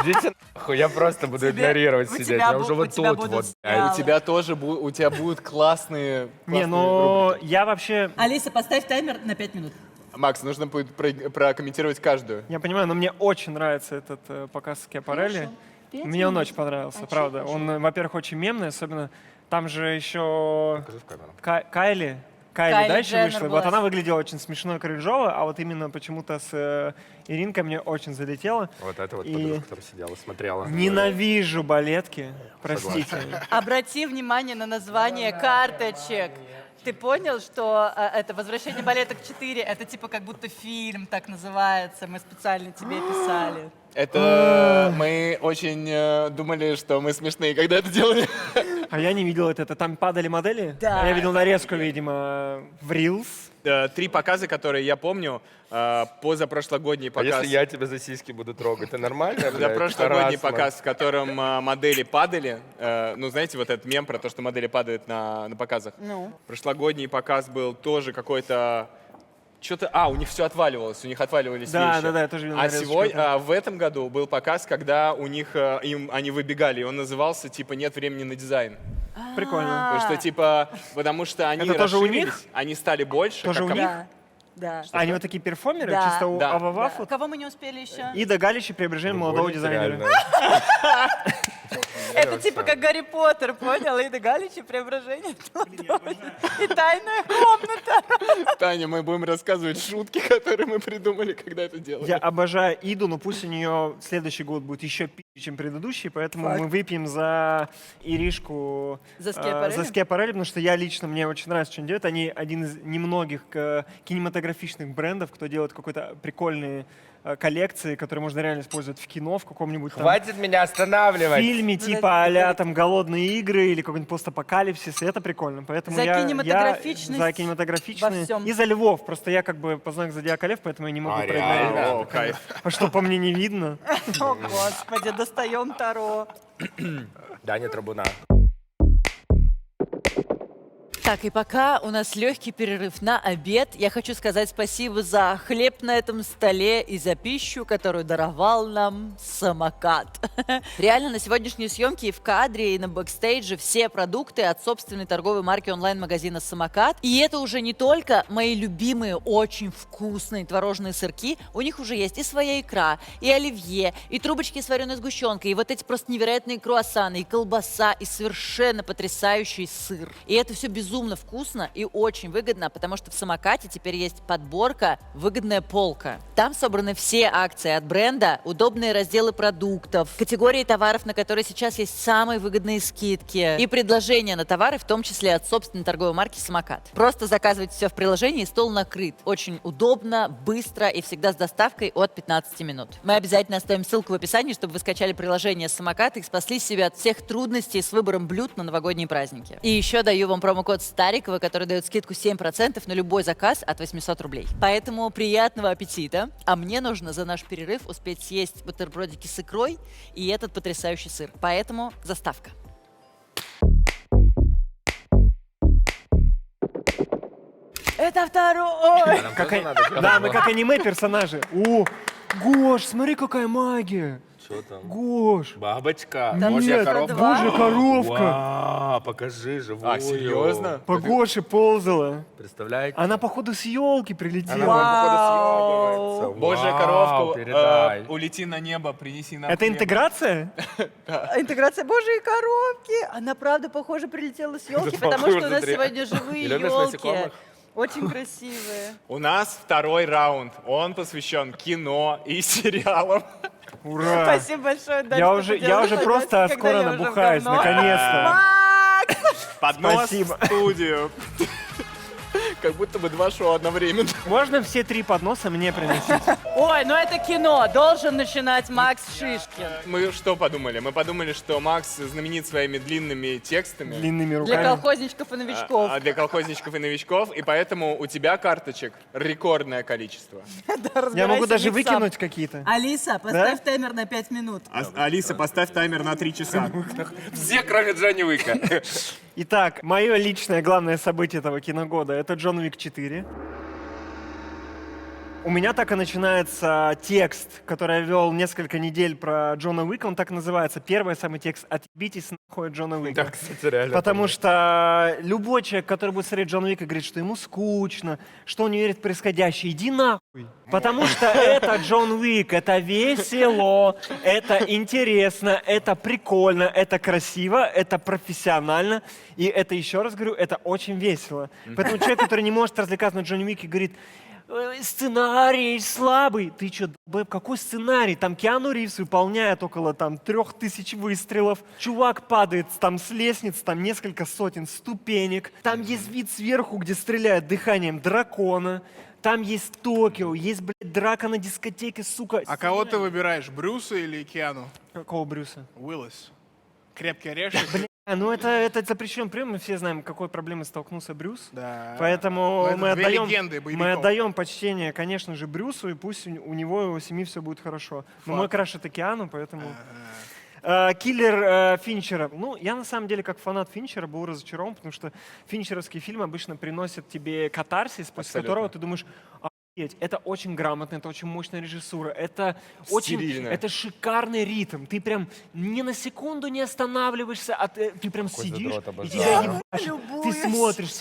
Идите нахуй, я просто буду
Тебе-
игнорировать
у
сидеть.
тебя
Я уже
у
вот
тебя
тут
будут
вот.
стрелы.
У тебя тоже у тебя будут классные
Не, но
рубрики.
я вообще...
Алиса, поставь таймер на 5 минут.
Макс, нужно будет прокомментировать каждую.
Я понимаю, но мне очень нравится этот показ Скиапарелли. Мне он очень понравился, правда. Он, во-первых, очень мемный, особенно там же еще
Покажи в камеру.
Кайли,
Кайли
да, еще
Дженнер
вышла.
была.
Вот она выглядела очень смешно и кринжово, а вот именно почему-то с Иринкой мне очень залетело.
Вот это вот
И
подруга, которая сидела, смотрела.
Ненавижу балетки, простите.
Обрати внимание на название карточек. Ты понял, что это «Возвращение балеток 4» это типа как будто фильм так называется. Мы специально тебе писали.
Это мы очень думали, что мы смешные, когда это делали.
А я не видел это. Там падали модели?
Да.
А я видел нарезку, видимо, в Reels.
3 показа, которые я помню. Позапрошлогодний
А
показ.
если я тебя за сиськи буду трогать, это нормально? блядь?
Прошлогодний
Харассмент.
показ, в котором модели падали. Ну, знаете, вот этот мем про то, что модели падают на показах.
Ну.
Прошлогодний показ был тоже какой-то... Что-то... у них все отваливалось, у них отваливались
Да,
вещи.
да, да, я тоже видел
А
нарезочку
сегодня,
этого.
в этом году был показ, когда у них, они выбегали, и он назывался, типа, «Нет времени на дизайн».
Прикольно.
Потому что, типа, потому что они
Это тоже у
расширились,
них?
они стали больше.
Тоже
как
у них?
Да. Да.
А они вот такие перформеры,
Да.
чисто у
Да.
Ававаф.
Да. Кого мы не успели еще?
Ида Галич и преображение
Вы
молодого
гоните
дизайнера.
реально?
Это типа как Гарри Поттер, понял? Ида Галич и преображение. И тайная комната.
Таня, мы будем рассказывать шутки, которые мы придумали, когда это делали.
Я обожаю Иду, но пусть у нее следующий год будет еще чем предыдущий, поэтому мы выпьем за Иришку,
За Скиапарелли?
за Скиапарелли, потому что я лично, мне очень нравится, что они делают. Они один из немногих кинематографичных брендов, кто делает какой-то прикольные коллекции, которые можно реально использовать в кино, в каком-нибудь там
Хватит меня останавливать.
фильме типа а-ля там «Голодные игры» или какой-нибудь постапокалипсис, и это прикольно. Поэтому
За
я
кинематографичность
за кинематографичные
во всем.
и за львов. Просто я как бы по знаку зодиака лев, поэтому я не могу проигнорировать.
реально?
О, кайф.
А что, по мне не видно?
О, Господи, достаем Таро.
Даня Трабуна.
Так, и пока у нас легкий перерыв на обед, я хочу сказать спасибо за хлеб на этом столе и за пищу, которую даровал нам самокат. Реально, на сегодняшние съемки и в кадре, и на бэкстейдже все продукты от собственной торговой марки онлайн-магазина «Самокат». И это уже не только мои любимые, очень вкусные творожные сырки, у них уже есть и своя икра, и оливье, и трубочки с вареной сгущенкой, и вот эти просто невероятные круассаны, и колбаса, и совершенно потрясающий сыр. И это все безумно вкусно и очень выгодно, потому что в «Самокате» теперь есть подборка «Выгодная полка». Там собраны все акции от бренда, удобные разделы продуктов, категории товаров, на которые сейчас есть самые выгодные скидки, и предложения на товары, в том числе от собственной торговой марки «Самокат». Просто заказывайте все в приложении, и стол накрыт. Очень удобно, быстро и всегда с доставкой от 15 минут. Мы обязательно оставим ссылку в описании, чтобы вы скачали приложение «Самокат» и спасли себя от всех трудностей с выбором блюд на новогодние праздники. И еще даю вам промокод Старикова, который дает скидку 7% на любой заказ от 800 рублей. Поэтому приятного аппетита. А мне нужно за наш перерыв успеть съесть бутербродики с икрой и этот потрясающий сыр. Поэтому заставка. Это второй!
Да, мы как аниме-персонажи. О, Гош, смотри, какая магия.
Что там?
Гош.
Бабочка.
Там
Божья
нет,
коровка.
два.
Божья коровка.
Вау, покажи живую.
А, серьезно?
По Гоше ползала.
Представляете?
Она, походу, с елки
Она
прилетела.
вам, походу, съебывается.
Божья
Вау,
коровку,
передай.
улети на небо, принеси нам
Это
хлеб.
интеграция?
Интеграция Божьей коровки. Она, правда, похоже, прилетела с елки,
Это
потому
похоже,
что у нас
смотри.
сегодня живые
И любишь
елки.
насекомых?
Очень красивые.
У нас второй раунд. Он посвящен кино и сериалам.
Ура.
Спасибо большое, Дань,
Я
что
уже
поделилась
просто
когда
скоро
я уже в
набухаюсь,
говно.
наконец-то.
Макс!
Поднос
Спасибо.
в студию. Как будто бы два шоу одновременно.
Можно все 3 подноса мне приносить?
Ой, ну это кино. Должен начинать Макс Шишкин.
Мы что подумали? Мы подумали, что Макс знаменит своими длинными текстами.
Длинными
Для
руками.
колхозничков и новичков.
Для колхозничков и новичков, и поэтому у тебя карточек рекордное количество.
Я могу даже
Разбирайся в них сам.
выкинуть какие-то.
Алиса, поставь таймер на 5 минут.
Алиса, поставь таймер на 3 часа.
Все, кроме Джонни Уика.
Итак, мое личное главное событие этого киногода — это «Джон Уик 4». У меня так и начинается текст, который я вел несколько недель про Джона Уика. Он так называется. Первый самый текст «Отъебитесь нахуй от Джона Уика».
Да, кстати, реально.
Потому что любой человек, который будет смотреть Джона Уика, говорит, что ему скучно, что он не верит в происходящее. Иди нахуй. Потому что это Джон Уик, это весело, это интересно, это прикольно, это красиво, это профессионально. И это, еще раз говорю, это очень весело. Поэтому человек, который не может развлекаться на Джоне Уике, говорит: сценарий слабый. Ты что, какой сценарий? Там Киану Ривз выполняет около 3000 выстрелов. Чувак падает там с лестниц, там несколько сотен ступенек. Там есть вид сверху, где стреляют дыханием дракона. Там есть Токио, есть, блядь, драка на дискотеке, сука.
А кого ты выбираешь, Брюса или Киану?
Какого Брюса?
Уиллис. Крепкий орешек.
Ну это запрещен прием, мы все знаем, какой проблемой столкнулся Брюс.
Да.
Поэтому
Ну,
мы
это две
отдаем,
легенды боевиков.
мы отдаем почтение, конечно же, Брюсу, и пусть у него и его семьи все будет хорошо. Но мой краш — это Киану, поэтому... Киллер Финчера. Ну, я на самом деле, как фанат Финчера, был разочарован, потому что финчеровские фильмы обычно приносят тебе катарсис, после
Абсолютно.
которого ты думаешь: охуеть, это очень грамотно, это очень мощная режиссура, это очень,
Стерильно.
это шикарный ритм. Ты прям ни на секунду не останавливаешься, ты прям
Какой
сидишь,
задрот,
и
обожаю.
тебя ебашит. Ты смотришь,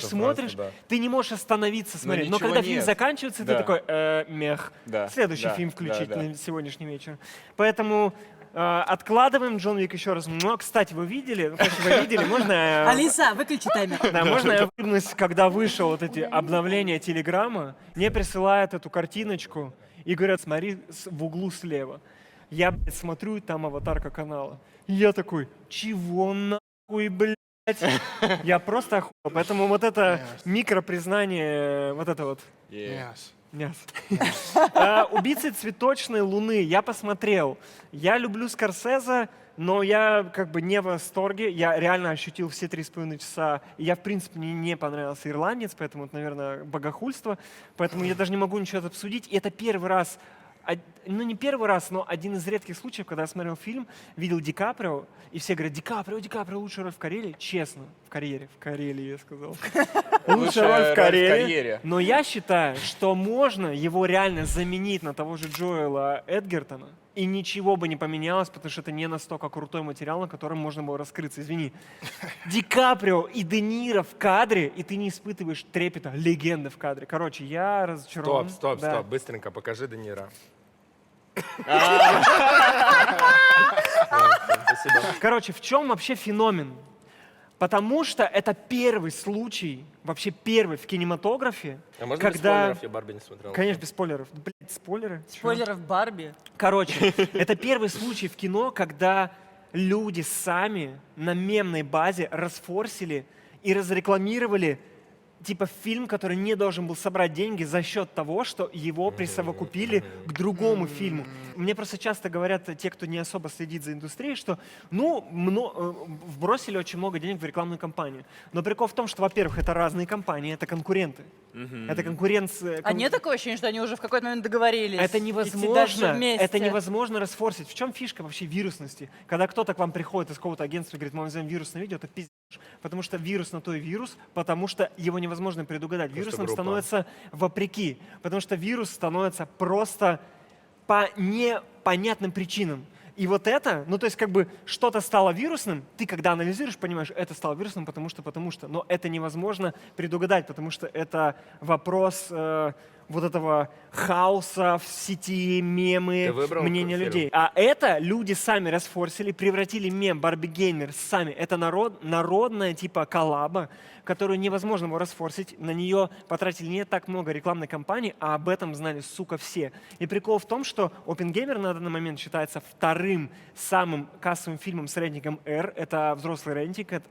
смотришь,
да.
ты не можешь остановиться смотреть. Но
ничего
когда фильм
нет.
заканчивается,
Да.
ты такой: мех.
Да,
Следующий
да,
фильм включить
да, да.
на сегодняшний вечер. Поэтому откладываем Джон Уик еще раз. Но, кстати, вы видели? Ну, конечно, вы видели. Можно...
Алиса, выключи таймер.
Да, можно я улыбнусь, когда вышел вот эти обновления Телеграма, мне присылают эту картиночку и говорят: смотри в углу слева. Я, блядь, смотрю, и там аватарка канала. И я такой, чего нахуй, блядь? Я просто охуел. Поэтому вот это микропризнание, вот это вот.
Yes.
Мясо. «Убийцы цветочной луны» я посмотрел. Я люблю Скорсезе, но я как бы не в восторге. Я реально ощутил все 3,5 часа. И я, в принципе, мне не понравился «Ирландец», поэтому это, наверное, богохульство. Поэтому я даже не могу ничего обсудить. И это первый раз, ну не первый раз, но один из редких случаев, когда я смотрел фильм, видел Ди Каприо, и все говорят, Ди Каприо, лучшая роль в Карелии. Честно, в Карелии, я сказал. Лучшая роль в Карелии. Но я считаю, что можно его реально заменить на того же Джоэла Эдгертона, и ничего бы не поменялось, потому что это не настолько крутой материал, на котором можно было раскрыться. Извини. Ди Каприо и Де Ниро в кадре, и ты не испытываешь трепета легенды в кадре. Короче, я разочарован.
Стоп,
Да.
быстренько покажи Де Ниро. Спасибо.
Короче, в чем вообще феномен? Потому что это первый случай, вообще первый в кинематографе,
А можно без
когда...
спойлеров? Я Барби не смотрел.
Конечно, без спойлеров. Да, блядь, спойлеры? Чё?
Спойлеров Барби.
Короче, это первый случай в кино, когда люди сами на мемной базе расфорсили и разрекламировали типа фильм, который не должен был собрать деньги за счет того, что его присовокупили к другому фильму. Мне просто часто говорят те, кто не особо следит за индустрией, что вбросили очень много денег в рекламную кампанию. Но прикол в том, что, во-первых, это разные компании, это конкуренты. Это конкуренция.
А нет такого ощущения, что они уже в какой-то момент договорились?
Это
идти дальше
невозможно.
вместе?
Это невозможно расфорсить. В чем фишка вообще вирусности? Когда кто-то к вам приходит из какого-то агентства и говорит, мы возьмем вирусное видео, это пиздец. Потому что вирус на то и вирус, потому что его невозможно предугадать. Вирусным
группа.
становится вопреки. Потому что вирус становится просто по непонятным причинам. И вот это, ну то есть как бы что-то стало вирусным, ты когда анализируешь, понимаешь, это стало вирусным, потому что. Но это невозможно предугадать, потому что это вопрос вот этого хаоса в сети, мемы,
Ты выбрал
мнения
фильм?
людей. А это люди сами расфорсили, превратили мем Барби Геймер сами. Это народная типа коллаба, которую невозможно было расфорсить. На нее потратили не так много рекламной кампании, а об этом знали, сука, все. И прикол в том, что Оппенгеймер на данный момент считается вторым самым кассовым фильмом с рейтингом R. Это взрослый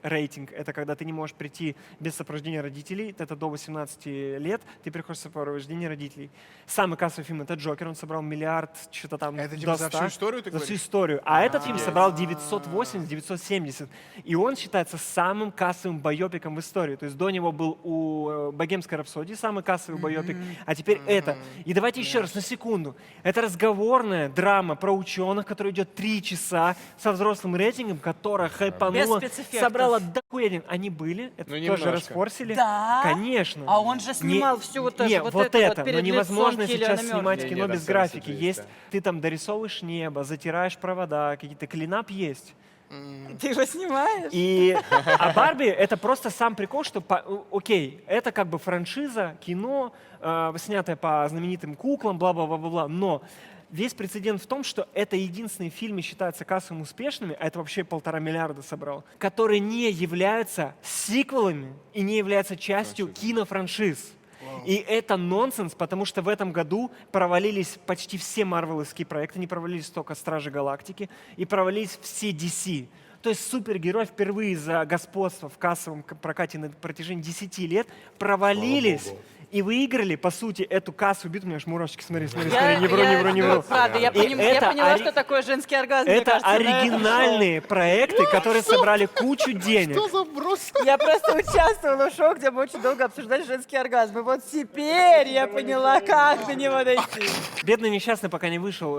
рейтинг. Это когда ты не можешь прийти без сопровождения родителей. Это до 18 лет. Ты приходишь в сопровождении родителей. Самый кассовый фильм — это «Джокер». Он собрал миллиард, что-то там
Это
до
типа за
100.
всю историю, ты
За всю
говоришь?
историю. А этот фильм собрал 980-970. И он считается самым кассовым байопиком в истории. То есть до него был у «Богемской рапсодии» самый кассовый байопик, а теперь это. И давайте еще раз, на секунду. Это разговорная драма про ученых, которая идет 3 часа со взрослым рейтингом, которая хайпанула,
Без спецэффектов.
собрала дохуя денег. Они были, это
Ну,
тоже
немножко.
расфорсили.
Да?
Конечно.
А он же снимал всю вот это,
Не,
вот
вот
это вот перед
но невозможно
лицом
сейчас
Киллиана
снимать
Мёрфи.
кино
Не,
без
там всё
графики.
CGI,
Есть,
да.
ты там дорисовываешь небо, затираешь провода, какие-то клинап есть.
Ты его снимаешь?
А Барби — это просто сам прикол, что, окей, это как бы франшиза, кино, снятое по знаменитым куклам, бла-бла-бла-бла, но весь прецедент в том, что это единственные фильмы считаются кассовым успешными, а это вообще 1,5 миллиарда собрал, которые не являются сиквелами и не являются частью кинофраншиз. И это нонсенс, потому что в этом году провалились почти все марвеловские проекты, не провалились только «Стражи Галактики», и провалились все DC. То есть супергерой впервые за господство в кассовом прокате на протяжении 10 лет провалились
Богу.
и выиграли, по сути, эту кассу. Бит, у меня аж мурашки, смотри, не
Ну, правда, я
И это
поняла, что такое женский оргазм. мне
Это
кажется, на этом
оригинальные проекты, которые собрали кучу денег.
Что за брос?
шоу. Я просто участвовала в шоу, где мы очень долго обсуждали женский оргазм. И вот теперь я поняла, как до него дойти.
«Бедный несчастный» пока не вышел,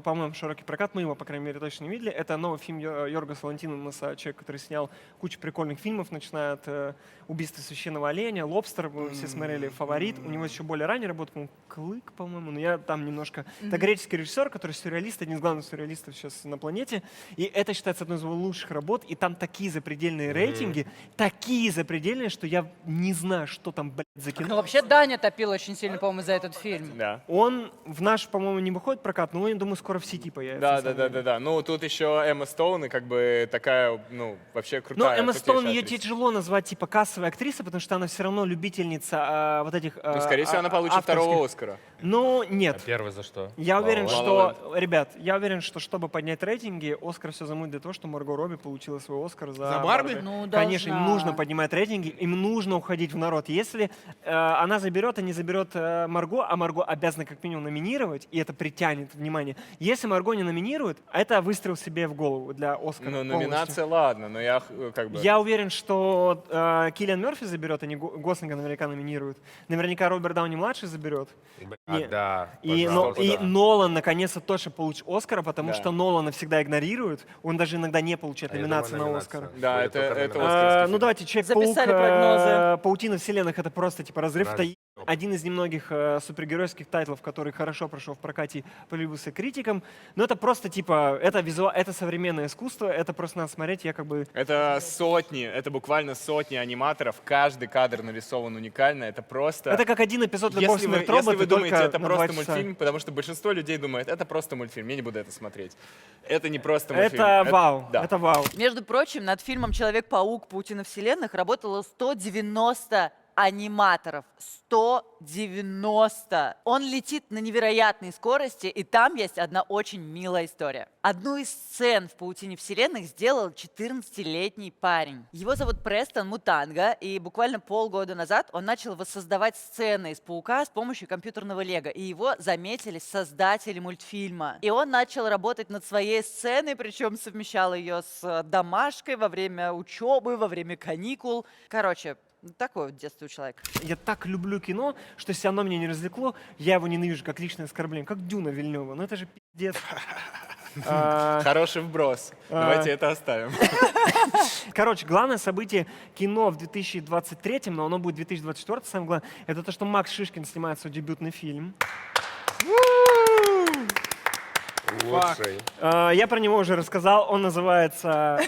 по-моему, в широкий прокат, мы его, по крайней мере, точно не видели. Это новый фильм Йоргоса Лантимоса, человек, который снял кучу прикольных фильмов, начиная от «Убийства священного оленя», «Лобстер», мы все смотрели, «Фаворит». У него еще более ранее работа, по-моему, «Клык», по-моему, но я там немножко... Это греческий режиссер, который сюрреалист, один из главных сюрреалистов сейчас на планете, и это считается одной из его лучших работ, и там такие запредельные рейтинги, такие запредельные, что я не знаю, что там, блядь, за
Ну,
кино.
вообще, Даня топил очень сильно, по-моему, за этот фильм.
Да.
Он в наш, по-моему, не выходит в прокат, но я думаю, скоро в сети появится. на самом деле.
Да. Ну, тут еще Эмма Стоун, и как бы такая, ну, вообще
Но
крутая.
Эмма
крутейшая
Стоун, ее
актриса.
тяжело назвать типа кассовой актрисой, потому что она все равно любительница касается вот этих...
Ну, скорее всего, она получит второго Оскара.
Ну, нет.
Первый за что?
Я уверен,
La La
что, ребят, я уверен, что чтобы поднять рейтинги, Оскар все замут для того, что Марго Робби получила свой Оскар за
Барби?
Ну,
Конечно, им
должна.
нужно поднимать рейтинги, им нужно уходить в народ. Если она заберет, а не заберет Марго, а Марго обязана как минимум номинировать, и это притянет внимание. Если Марго не номинирует, это выстрел себе в голову для Оскара.
Ну,
полностью.
номинация, ладно, но я как бы...
Я уверен, что Киллиан Мерфи заберет, а не Гослинга наверняка номинируют. Наверняка Роберт Дауни-младший заберет.
А, да,
И
пожалуйста.
Нолан наконец-то точно получит Оскара, потому
Да.
что Нолана всегда игнорируют. Он даже иногда не получает
А я
номинации
думаю,
на
номинация.
Оскар.
Да,
Будет только
это
номинация.
Оскарский
Ну давайте, Человек-паук,
Записали прогнозы.
Паутина вселенных — это просто типа разрыв.
Да.
Это один из немногих супергеройских тайтлов, который хорошо прошел в прокате и полюбился критикам. Но это просто типа, это современное искусство, это просто надо смотреть, я как бы...
Это сотни, это буквально сотни аниматоров, каждый кадр нарисован уникально, это просто...
Это как один эпизод «Любовь,
Если вы,
смерть, роботы»,
если вы думаете,
только
это
на
просто
2 часа.
мультфильм, потому что большинство людей думает, это просто мультфильм, я не буду это смотреть. Это не просто мультфильм.
Это вау,
Да.
это вау.
Между прочим, над фильмом «Человек-паук. Паутина вселенных» работало 190 аниматоров. 190. Он летит на невероятной скорости, и там есть одна очень милая история. Одну из сцен в «Паутине вселенных» сделал 14-летний парень. Его зовут Престон Мутанга, и буквально полгода назад он начал воссоздавать сцены из «Паука» с помощью компьютерного лего, и его заметили создатели мультфильма. И он начал работать над своей сценой, причем совмещал ее с домашкой во время учебы, во время каникул. Короче, такое вот детство у человека.
Я так люблю кино, что если оно меня не развлекло, я его ненавижу как личное оскорбление, как Дюна Вильнева. Ну это же пиздец.
Хороший вброс. Давайте это оставим.
Короче, главное событие кино в 2023, но оно будет в 2024, самое главное, это то, что Макс Шишкин снимает свой дебютный фильм.
Лучший.
Я про него уже рассказал, он называется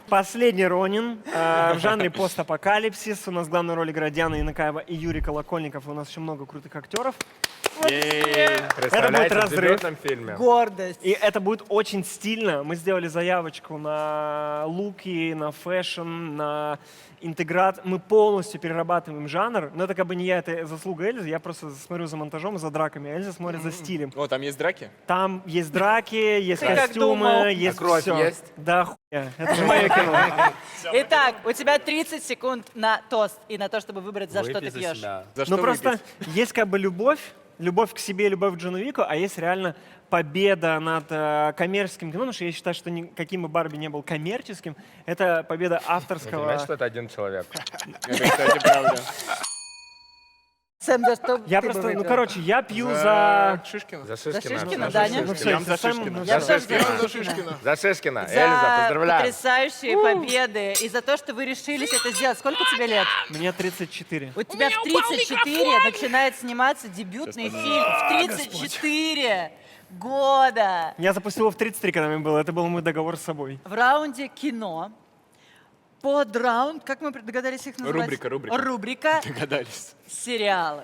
«Последний Ронин». В жанре постапокалипсис. У нас в главной роли играют Диана Янакаева и Юрий Колокольников. У нас еще много крутых актеров.
Представляете, в
разрыв.
дебютном фильме.
Гордость.
И это будет очень стильно. Мы сделали заявочку на луки, на фэшн, на интеграт. Мы полностью перерабатываем жанр. Но это как бы не я, это заслуга Эльзы. Я просто смотрю за монтажом и за драками. Эльза смотрит за стилем.
О, там есть драки?
Там есть драки, есть
Ты как думал?
костюмы, есть
А кровь
все.
есть?
Да, хуя. Это же мое кино.
Итак, у тебя 30 секунд на тост и на то, чтобы выбрать, за что
Выпей
ты
за
пьешь.
себя.
За что
Ну просто
выпить?
есть как бы любовь к себе, любовь к Джону Вику, а есть реально победа над коммерческим кино, потому что я считаю, что каким бы Барби не был коммерческим, это победа
Ты
авторского...
понимаешь, что это один человек?
Это, кстати, правда.
Сэм, за что
Я
ты бы
просто, ну
выпил?
короче, я пью за...
Шишкина.
За Шишкина.
Шишкина,
За
Даня?
Ну
Шишкина.
все,
Прям за
Сэм,
Шишкина.
ну,
Я
За
тоже
Шишкина.
За Шишкина.
За Шишкина.
За
Эльза, поздравляю.
потрясающие победы и за то, что вы решились это сделать. Сколько тебе лет?
Мне 34.
У тебя в 34 начинает сниматься дебютный фильм. В 34 года.
Я запустил его в 33, когда мне было. Это был мой договор с собой.
В раунде кино. Под раунд, как мы догадались их называть?
Рубрика.
Рубрика
Догадались.
сериалы.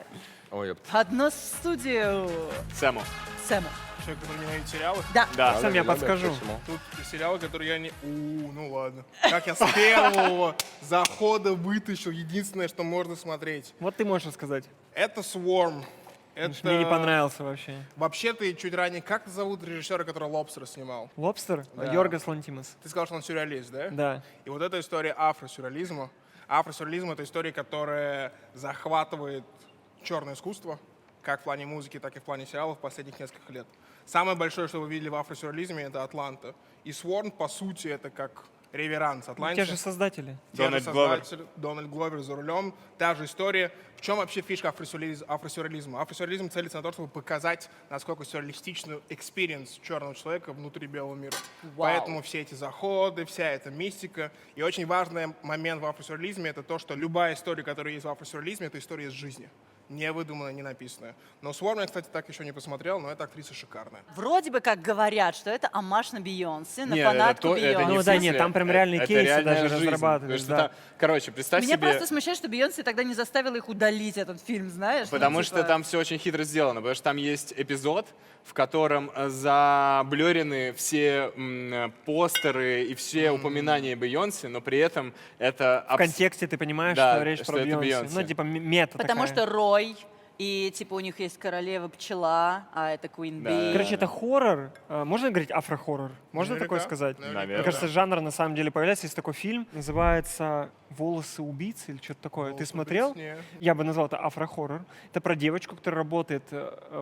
Ой, ёпт.
Одно в студию.
Сэму.
Сэма.
Человек, который ненавидит сериалы.
Да.
Да.
Сам я подскажу.
Почему?
Тут сериалы, которые я не... ну ладно. Как я с первого захода вытащил единственное, что можно смотреть.
Вот ты можешь рассказать.
Это Swarm.
Мне не понравился вообще.
Вообще ты чуть ранее... Как зовут режиссера, который «Лобстера» снимал?
Лобстер?
Да.
Йоргос Лантимос.
Ты сказал, что он сюрреалист, да?
Да.
И вот эта история афросюрреализма. Афросюрреализм — это история, которая захватывает черное искусство, как в плане музыки, так и в плане сериалов последних несколько лет. Самое большое, что вы видели в афросюрреализме, это «Атланта». И «Swarm», по сути, это как реверанс Атланте.
Те же создатели.
Те же
Дональд Гловер.
создатели, Дональд Гловер за рулем. Та же история. В чем вообще фишка афросюрреализма? Афросюрреализм целится на то, чтобы показать, насколько сюрреалистичный экспириенс черного человека внутри белого мира. Поэтому все эти заходы, вся эта мистика. И очень важный момент в афросюрреализме — это то, что любая история, которая есть в афросюрреализме, это история из жизни. не выдуманное, не написанное. Но Swarm я, кстати, так еще не посмотрел, но эта актриса шикарная.
Вроде бы как говорят, что это омаж на Бейонсе, на
Не,
фанатку
это не
Бейонсе.
в
Ну да,
смысле,
нет, там прям реальные
это
кейсы
реальная
даже
жизнь.
разрабатывались,
Потому что
да.
короче, представь
Меня
себе...
просто смущает, что Бейонсе тогда не заставила их удалить этот фильм, знаешь? ну,
Потому
типа-
что там все очень хитро сделано, потому что там есть эпизод, в котором заблюрены все постеры и все упоминания Бейонсе, но при этом это...
В контексте ты понимаешь,
Да,
что речь
что
про
это
Бейонсе.
Бейонсе.
Ну, типа мета
Потому
такая.
что Рой, и типа у них есть королева пчела, а это Queen
Да.
Bee.
Короче, это хоррор. Можно говорить афро-хоррор? Можно
Наверняка.
такое сказать?
Наверняка.
Мне кажется, жанр на самом деле появляется. Есть такой фильм, называется «Волосы убийцы» или что-то такое. Ты
«Волосы
смотрел?
убийцы» нет.
Я бы назвал это афро-хоррор. Это про девочку, которая работает,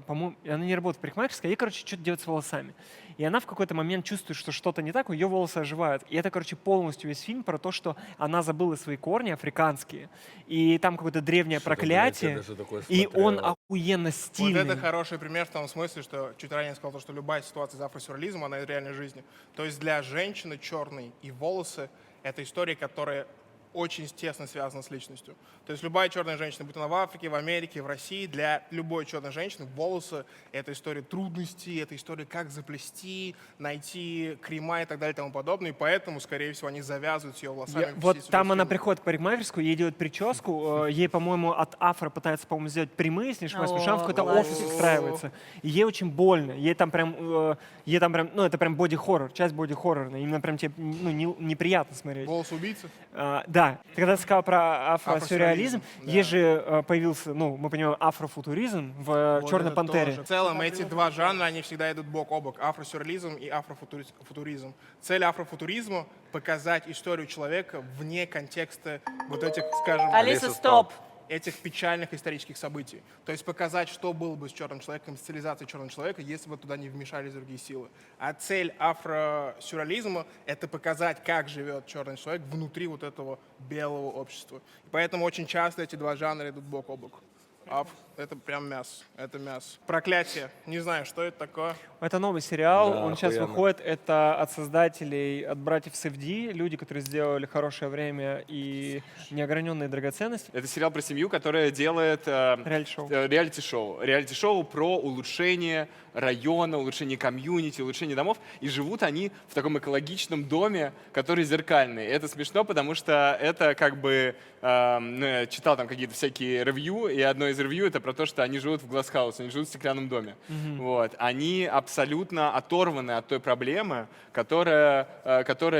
по-моему, она не работает в парикмахерской, ей, короче, что-то делать с волосами. И она в какой-то момент чувствует, что что-то не так, ее волосы оживают. И это, короче, полностью весь фильм про то, что она забыла свои корни африканские. И там какое-то древнее проклятие. И он охуенно
Вот
стильный.
это хороший пример в том смысле, что чуть ранее я сказал, что любая ситуация из афросюрреализма, она из реальной жизни. То есть для женщины черной и волосы — это история, которая очень тесно связана с личностью. То есть любая черная женщина, будь она в Африке, в Америке, в России, для любой черной женщины волосы — это история трудностей, это история, как заплести, найти крема и так далее и тому подобное. И поэтому, скорее всего, они завязывают с ее волосами.
Вот там она приходит в парикмахерскую, ей делают прическу, ей, по-моему, от афро пытается, по-моему, сделать прямые, если не ошибаюсь, потому что она в какой-то
класс.
офис устраивается. И ей очень больно, ей там прям, ну, это прям боди-хоррор, часть боди-хоррорная, именно прям тебе, ну, неприятно смотреть.
Волосы убийцы.
Да, ты когда сказал про афросюрреализм,
Да.
есть же появился, ну, мы понимаем, афрофутуризм в
Вот
«Черной
это
пантере».
тоже. В целом эти два жанра, они всегда идут бок о бок. Афросюрреализм и афрофутуризм. Цель афрофутуризма — показать историю человека вне контекста вот этих, скажем,
Алиса, стоп!
этих печальных исторических событий. То есть показать, что было бы с черным человеком, с цивилизацией черного человека, если бы туда не вмешались другие силы. А цель афросюрреализма — это показать, как живет черный человек внутри вот этого белого общества. И поэтому очень часто эти два жанра идут бок о бок. Это прям мясо. Это мясо. «Проклятие». Не знаю, что это такое.
Это новый сериал,
Да,
он сейчас
охуенно.
выходит, это от создателей, от братьев Севди, люди, которые сделали «Хорошее время» и «Неограненные драгоценности».
Это сериал про семью, которая делает
Реалити-шоу.
реалити-шоу. Реалити-шоу про улучшение района, улучшение комьюнити, улучшение домов. И живут они в таком экологичном доме, который зеркальный. Это смешно, потому что это как бы... я читал там какие-то всякие ревью, и одно из ревью — это про то, что они живут в глассхаусе, они живут в стеклянном доме. Вот. Они абсолютно оторваны от той проблемы, которая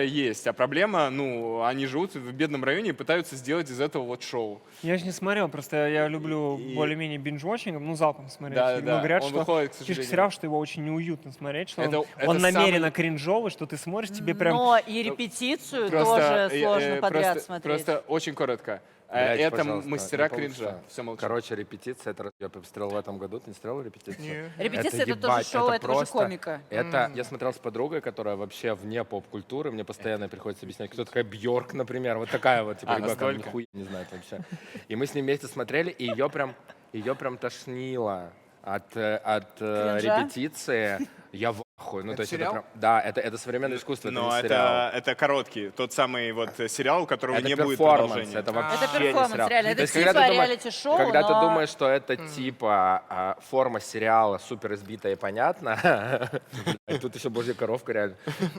есть. А проблема, ну, они живут в бедном районе и пытаются сделать из этого вот шоу.
Я же не смотрел, просто я люблю более-менее бинж-вотчингом, ну, залпом смотреть.
Да,
фильмы.
да,
Говорят,
он
что
выходит, к
фишка
сожалению.
сериала, что его очень неуютно смотреть, что
Это
он намеренно
самый-
кринжовый, что ты смотришь, тебе прям...
Но и репетицию
Просто,
тоже сложно подряд
просто,
смотреть.
Просто очень коротко.
Блядь,
Это
пожалуйста,
мастера
не получится.
кринжа. Все молчу.
Короче, репетиция, это я посмотрел в этом году. Ты не смотрел репетицию?
Не.
Репетиция — это тоже
ебать,
шоу этого же
просто-
комика.
Это я смотрел с подругой, которая вообще вне поп-культуры. Мне постоянно приходится объяснять, кто такая Бьорк, например. Вот такая вот, типа, ребята
настолько?
нихуя не знает вообще. И мы с ней вместе смотрели, и ее прям тошнило от репетиции. Я в ахуе. Ну,
Это
то есть это
сериал?
прям... Да, это современное искусство, это
Но
не сериал.
это короткий, тот самый вот сериал, у которого
Это
не будет
перформанс,
продолжения.
это вообще
Это
не
перформанс,
сериал.
реально.
То
Это
есть,
типа
когда ты думаешь-
реалити-шоу,
Когда ты
но-
думаешь, что это типа форма сериала супер избитая и понятно, и тут еще божья коровка реально,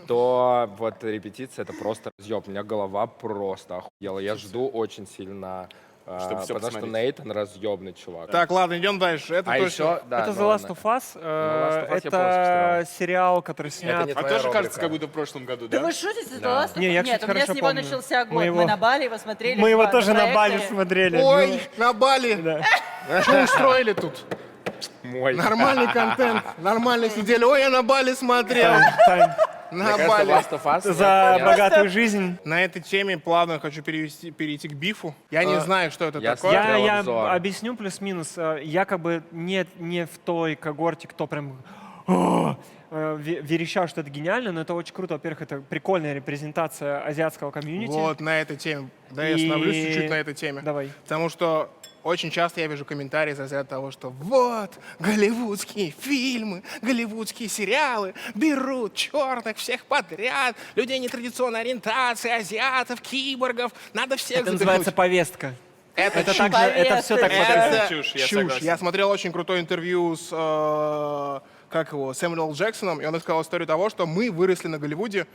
то вот репетиция — это просто разъеб. У меня голова просто охуела. Я жду очень сильно,
Чтобы всё
потому что
посмотреть.
Нейтан разъебный чувак.
Так, ладно, идем дальше. Это
А
точно.
еще, да,
это
ну
The Last
ладно.
of Us.
Last of Us я
Это
полностью
сериал, который снят...
не
А
твоя
тоже
рубрика.
кажется, как будто в прошлом году,
Да
да?
вы шутите?
Да.
Да.
Не, я,
Нет,
кстати,
у меня с
хорошо
него
помню.
начался год.
Мы его-
Мы на Бали его смотрели.
Мы его
на
тоже на Бали
проекте.
смотрели.
Ой, на Бали.
Да.
Что устроили тут?
Мой.
Нормальный контент. Нормально сидели. Ой, я на Бали смотрел.
Тань,
Мне
На
кажется,
Бали.
Last of Us
за
я-
богатую жизнь.
На этой теме плавно хочу перейти к бифу. Я не знаю, что это
я
такое.
смотрел
Я
обзор.
объясню плюс-минус. Я как бы не в той когорте, кто прям верещал, что это гениально, но это очень круто. Во-первых, это прикольная репрезентация азиатского комьюнити.
Вот на этой теме. Да, я
И-
остановлюсь чуть-чуть на этой теме.
Давай.
Потому что очень часто я вижу комментарии из разряда того, что вот, голливудские фильмы, голливудские сериалы берут черных всех подряд, людей нетрадиционной ориентации, азиатов, киборгов, надо всех
Это
запихнуть.
называется повестка.
Это
Это
чушь.
также, это все так
Повесточка.
показано.
Это
чушь, я
чушь.
согласен.
Я смотрел очень крутое интервью с Сэмюэлом Джексоном, и он рассказал историю того, что мы выросли на Голливуде,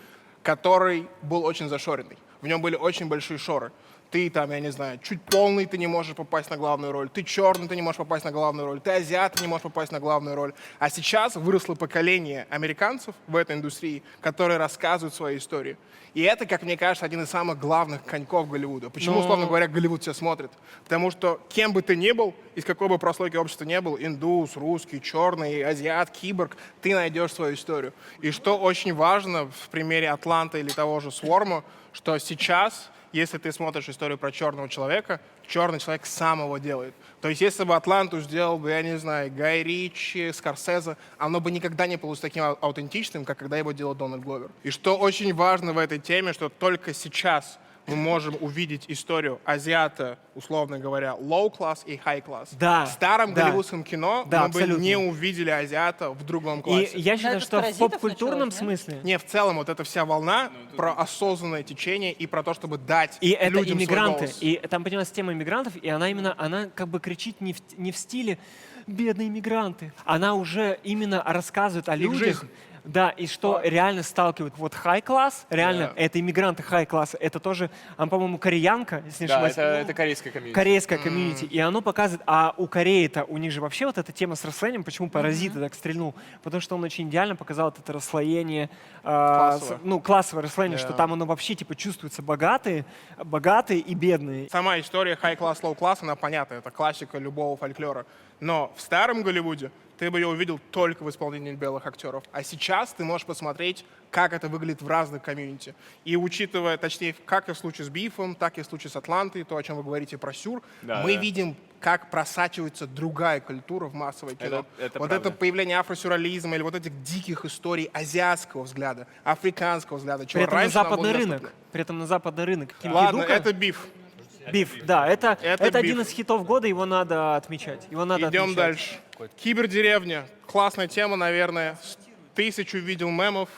который был очень зашоренный. В нем были очень большие шоры. Ты там, я не знаю, чуть полный, ты не можешь попасть на главную роль. Ты черный, ты не можешь попасть на главную роль. Ты азиат, ты не можешь попасть на главную роль. А сейчас выросло поколение американцев в этой индустрии, которые рассказывают свои истории. И это, как мне кажется, один из самых главных коньков Голливуда. Почему, условно говоря, Голливуд все смотрит? Потому что кем бы ты ни был, из какой бы прослойки общества ни был, индус, русский, черный, азиат, киборг, ты найдешь свою историю. И что очень важно в примере Атланты или того же Сворма, что сейчас, если ты смотришь историю про черного человека, черный человек сам его делает. То есть если бы Атланту сделал бы, я не знаю, Гай Ричи, Скорсезе, оно бы никогда не получилось таким аутентичным, как когда его делал Дональд Гловер. И что очень важно в этой теме, что только сейчас мы можем увидеть историю азиата, условно говоря, low-class и high-class.
Да,
В старом
да.
голливудском кино
Да,
мы бы
абсолютно.
не увидели азиата в другом
И
классе.
я считаю,
это с
что в
«Паразитов»
поп-культурном
началось, нет?
смысле...
Не, в целом вот эта вся волна про осознанное течение и про то, чтобы дать
И это
людям свой
иммигранты.
голос.
И там, понимаешь, тема иммигрантов, и она именно, она как бы кричит не в стиле «бедные иммигранты». Она уже именно рассказывает о людях.
жизнь.
Да, и что реально сталкивают. Вот хай-класс, реально,
Да.
это иммигранты хай-класса. Это тоже, она, по-моему, кореянка, если не
Да,
ошибаюсь.
это корейская комьюнити.
Корейская комьюнити, и оно показывает, а у Кореи-то, у них же вообще вот эта тема с расслоением, почему «Паразиты» так стрельнул, потому что он очень идеально показал вот это расслоение,
Классовое.
классовое расслоение,
Да.
что там оно вообще типа чувствуется богатые и бедные.
Сама история high-class, low-class, она понятна, это классика любого фольклора. Но в старом Голливуде ты бы ее увидел только в исполнении белых актеров. А сейчас ты можешь посмотреть, как это выглядит в разных комьюнити. И учитывая, точнее, как и в случае с Бифом, так и в случае с Атлантой, то, о чем вы говорите про Сюр,
Да,
мы
да.
видим, как просачивается другая культура в массовое кино.
Это
вот
правда.
это появление афросюрреализма или вот этих диких историй азиатского взгляда, африканского взгляда, чего
При этом на
раньше нам было
западный
недоступно.
рынок. При этом на западный рынок. Ким
Ладно,
Ки-дука,
это Биф.
Биф, да, это
Это
один
биф.
из хитов года, его надо отмечать. Его надо
Идем
отмечать.
дальше. Кибердеревня. Классная тема, наверное. 1000 видел мемов,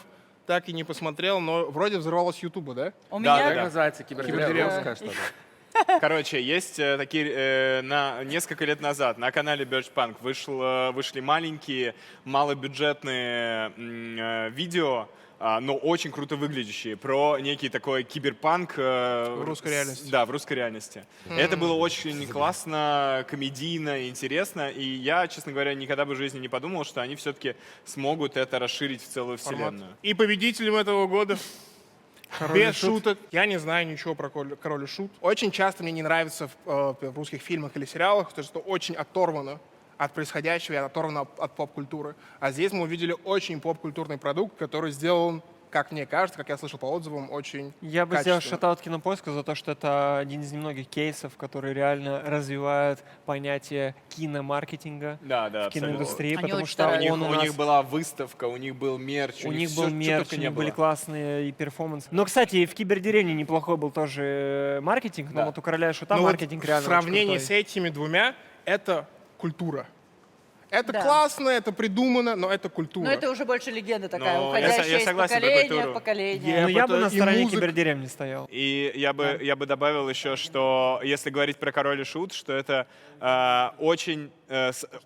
так и не посмотрел, но вроде взорвалась Ютуба, да?
У
Да,
меня...
Как называется? Кибердеревня? Что-то.
Короче, есть такие несколько лет назад на канале Birch Punk вышли маленькие, малобюджетные видео, но очень круто выглядящие, про некий такой киберпанк. В
русской реальности.
Да, в русской реальности. Это было очень классно, комедийно, интересно, и я, честно говоря, никогда бы в жизни не подумал, что они все-таки смогут это расширить в целую вселенную.
И победителем этого года, без шуток, я не знаю ничего про Король и Шут. Очень часто мне не нравится в русских фильмах или сериалах, потому что очень оторвано от происходящего и оторвано от поп-культуры. А здесь мы увидели очень поп-культурный продукт, который сделан, как мне кажется, как я слышал по отзывам, очень
Я бы сделал
качественно.
шатаут Кинопоиску за то, что это один из немногих кейсов, которые реально развивают понятие киномаркетинга
Да,
в
абсолютно.
киноиндустрии,
Они
потому
очень
что
стараются.
он
У них была выставка, у них был мерч,
у них
всё,
был
чё
мерч,
только
у
не
них были
было.
классные и перформансы. Но, кстати, и в Кибердеревне неплохой был тоже маркетинг, но
Да.
вот у Короля и Шута
Но вот
маркетинг
в
реально
сравнении
очень
с этими двумя это культура. Это
Да.
классно, это придумано, но это культура.
Ну, это уже больше легенда такая,
Но
уходящая
я
из
согласен про
поколения
культуру.
в поколение.
крутой. Но я бы на
и
стороне
музыка.
Кибердеревни стоял.
И я бы добавил еще, что если говорить про Король и Шут, что это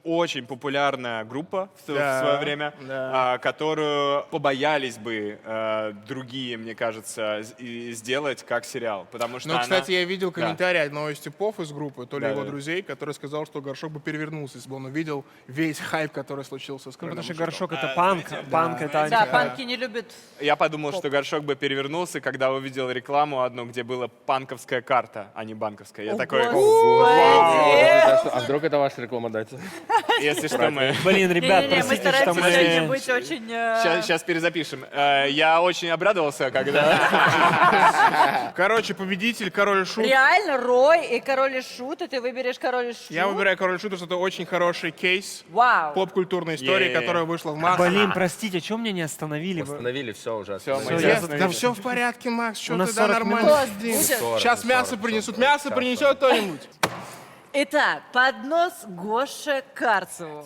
очень популярная группа в
Да,
свое время,
да.
которую побоялись бы другие, мне кажется, сделать как сериал. Потому что
Но,
она-
кстати, я видел
Да.
комментарий одного из типов из группы, то ли
Да,
его
да.
друзей, который сказал, что Горшок бы перевернулся, если бы он увидел весь хайп, который случился с
Ну,
Королем
потому что
и Шутом.
Горшок это панк, панк это
Да,
антипанк.
панки не любят.
Я подумал, что Горшок бы перевернулся, когда увидел рекламу одну, где была панковская карта, а не банковская. Я такой,
Господи!
А вдруг это ваш рекламодатель?
если что, мы...
Блин, ребят,
Не-не-не, мы
простите, что
стараемся сегодня
мы...
быть очень...
Сейчас перезапишем. Я очень обрадовался, когда...
Короче, победитель Король и Шут.
Реально, Рой и Король и Шут, и ты выберешь Король и Шут?
Я выбираю Король и Шут, потому что это очень хороший кейс
Вау!
поп-культурной истории,
Е-е-е.
которая вышла в массу.
Блин, простите, что меня не остановили? Вы?
Остановили, все уже.
Всё, мы
остановили.
я
Да
остановился.
все в порядке, Макс,
У
что
нас
ты, да,
40
нормально
минут.
сидишь.
40,
Сейчас мясо
40,
принесут.
40.
Мясо
Сейчас,
принесет кто-нибудь?
Итак, поднос Гоше Карцеву.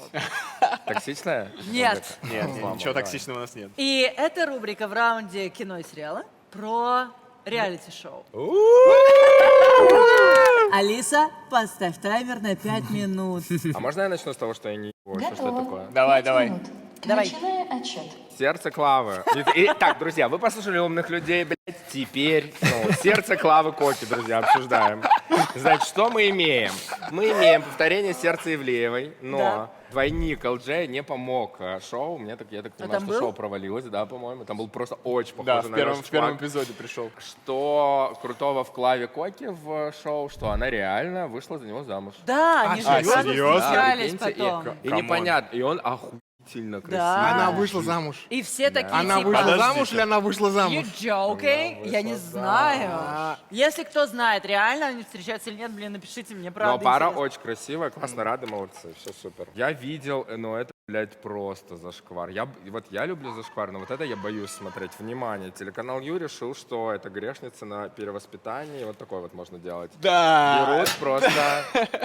Токсичная?
Нет.
Нет,
Мама,
ничего
давай.
токсичного у нас нет.
И это рубрика в раунде кино и сериала про реалити-шоу. Алиса, поставь таймер на 5 минут.
А можно я начну с того, что я не ебу? Что
Готово.
такое?
Давай,
5
давай.
минут.
Давай.
Начиная отсчет.
Сердце Клавы. Так, друзья, вы послушали умных людей, блядь, теперь сердце Клавы Коки, друзья, обсуждаем. Значит, что мы имеем? Мы имеем повторение сердца Ивлеевой, но
Да.
двойник ЛД не помог шоу. Я так понимаю,
там
что
был?
шоу провалилось, да, по-моему. Там был просто очень
Да,
похоже
в
на
первом,
Лёшу
в первом
Шпак.
эпизоде пришел.
Что крутого в Клаве Коки в шоу, что она реально вышла за него замуж.
Да, они же
серьезно?
серьезно встречались
Прикиньте,
потом.
и
Камон.
непонятно, и он охуительно красивый.
Да.
Она вышла замуж.
И все такие
Она
типа...
вышла
Подождите.
замуж или она вышла
You
замуж?
joking? Я не знаю. Если кто знает, реально они встречаются или нет, блин, напишите мне, правда.
Но пара
интересно.
очень красивая, классно, рады, молодцы, все супер. Я видел, но это, блядь, просто зашквар. Я люблю зашквар, но вот это я боюсь смотреть. Внимание, телеканал Ю решил, что это грешница на перевоспитании, вот такое вот можно делать.
Да.
Берут просто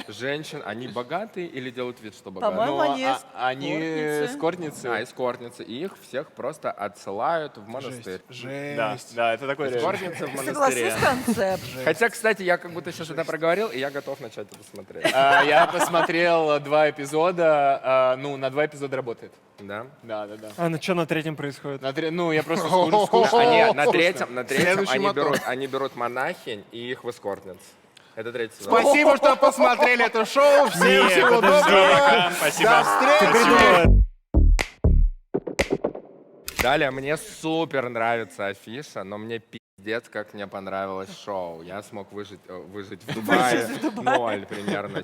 женщин, они богатые или делают вид, что богатые?
По-моему,
Ну,
они
они
эскортницы.
эскортницы.
Эскортницы, и их всех просто отсылают в монастырь.
Да,
Жесть.
да, это такое реально.
Эскортницы в монастыре.
Согласись, концепт.
Хотя, кстати, я как будто сейчас это проговорил, и я готов начать это смотреть.
Я посмотрел 2 эпизода, ну, на 2 эпизода работает.
Да?
Да, да, да.
А что на третьем происходит?
Ну, я просто скучно.
На третьем
Следующий мотор.
они берут монахинь и их в эскортниц. Это третий сезон.
Спасибо, что посмотрели это шоу. Всем всего доброго.
Спасибо.
До встречи.
Придумала.
Далее, мне супер нравится афиша, но мне пиздец, как мне понравилось шоу. Я смог выжить в Дубае 0 примерно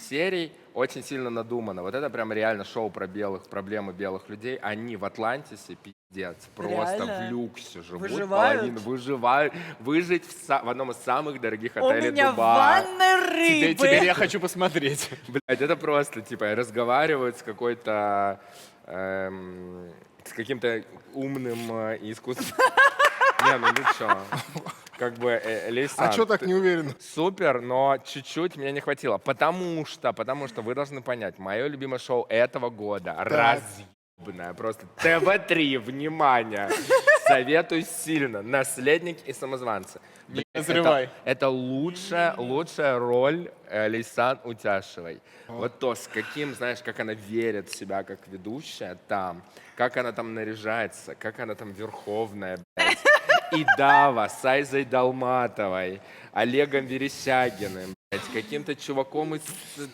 серий. Очень сильно надумано. Вот это прям реально шоу про проблемы белых людей. Они в Атлантисе, пиздец, просто
Реально?
в люксе живут.
Выживают?
Выживают. Выжить в одном из самых дорогих
У
отелей
меня в
Дубая.
ванной
Теперь я
рыбы.
хочу посмотреть.
Блядь, это просто, типа, разговаривают с какой-то... с каким-то умным и искусственным... Не, ну ничего. Как бы, Лейсан,
А что так
ты-
не уверен?
Супер, но чуть-чуть мне не хватило. Потому что вы должны понять, мое любимое шоу этого года разъебное. Просто ТВ-3, внимание. Советую сильно. «Наследник и самозванцы». Блин,
разрывай.
Это лучшая роль Лейсан Утяшевой. Вот то, с каким, знаешь, как она верит в себя как ведущая там, как она там наряжается, как она там верховная, блядь. И Дава с Айзой Долматовой, Олегом Верещагиным, блядь, каким-то чуваком из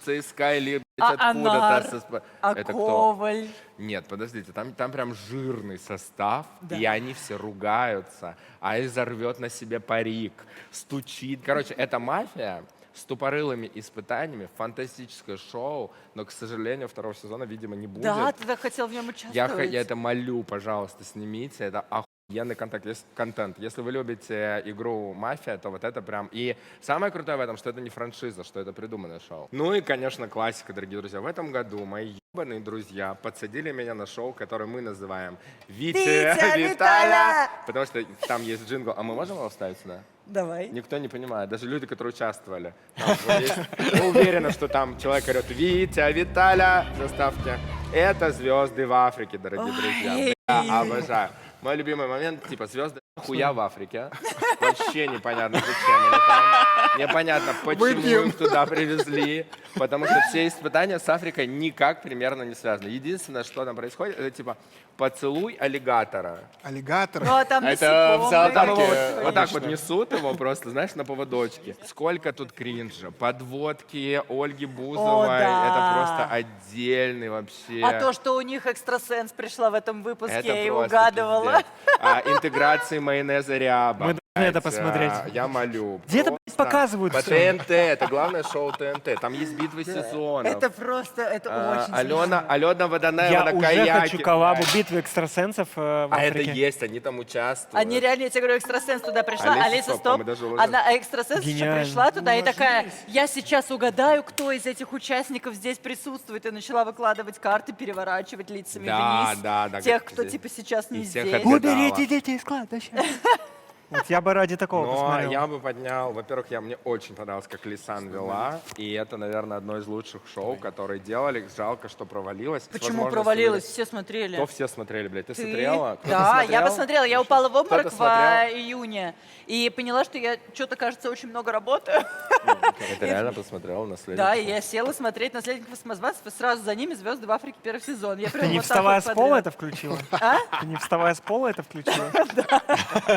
ЦСКА или блядь,
Анар,
откуда-то.
а
Это кто?
Коваль.
Нет, подождите, там прям жирный состав,
Да.
и они все ругаются. Айза рвет на себе парик, стучит. Короче, это мафия с тупорылыми испытаниями, фантастическое шоу, но, к сожалению, второго сезона, видимо, не будет.
Да, ты так хотел в нем участвовать.
Я это молю, пожалуйста, снимите. Это охуенный контент. Если вы любите игру «Мафия», то вот это прям... И самое крутое в этом, что это не франшиза, что это придуманное шоу. Ну и, конечно, классика, дорогие друзья. В этом году мои ебаные друзья подсадили меня на шоу, которое мы называем «Витя Виталя». Потому что там есть джингл. А мы можем его вставить сюда?
Давай.
Никто не понимает, даже люди, которые участвовали. Там вот есть- Я уверена, что там человек орет «Витя, Виталя» в заставке. Это звезды в Африке, дорогие друзья. Я обожаю. Мой любимый момент, типа, звезды хуя в Африке. Вообще непонятно, зачем они там. Непонятно, почему их туда привезли. Потому что все испытания с Африкой никак примерно не связаны. Единственное, что там происходит, это типа поцелуй аллигатора.
Аллигатор.
Ну, а там
Это в
насекомые.
Там его
зоопарке.
вот так вот несут его просто, знаешь, на поводочке. Сколько тут кринжа. Подводки Ольги Бузовой.
да.
Это просто отдельный вообще.
А то, что у них экстрасенс пришла в этом выпуске
Это
и
просто
угадывала.
пиздец. Интеграции майонеза Ряба.
Мы должны это
блядь,
посмотреть.
Я молю.
Где это,
Просто
блядь, показывают
По
всё?
ТНТ. Это главное шоу ТНТ. Там есть битвы сезонов.
Это просто, это очень
Алена Водонаева
Я
на
уже
каяке.
хочу коллабу «Битвы экстрасенсов» в
А это
Африке.
есть, они там участвуют.
Они реально, я тебе говорю, экстрасенс туда пришла,
Алиса,
Алиса,
стоп,
стоп.
мы даже уложились.
Она экстрасенс еще
Гениально.
пришла туда и такая, я сейчас угадаю, кто из этих участников здесь присутствует. И начала выкладывать карты, переворачивать лицами
Да,
вниз.
да,
Тех,
как
кто
здесь.
типа сейчас не
И всех
здесь.
отгадала.
Уберите детей из кладбища. Вот я бы ради такого
Но
посмотрел.
я бы поднял, во-первых, мне очень понравилось, как Лисан вела, и это, наверное, одно из лучших шоу, которые делали. Жалко, что провалилось.
Почему
Возможно,
провалилось?
если
Все смотрели.
Кто все смотрели, блядь? Ты
Ты?
смотрела? Кто-то
Да, я
смотрел?
посмотрела. Я упала в обморок
Кто-то
в
смотрел?
июне и поняла, что я что-то, кажется, очень много работаю.
Это реально посмотрел наследие?
Да, и я села смотреть «Наследников самозванцев», и сразу за ними «Звезды в Африке» первый сезон. Я
Ты
прям
не
вот так
вставая
вот
с пола
подряд.
это включила?
А?
Ты не вставая с пола это включила?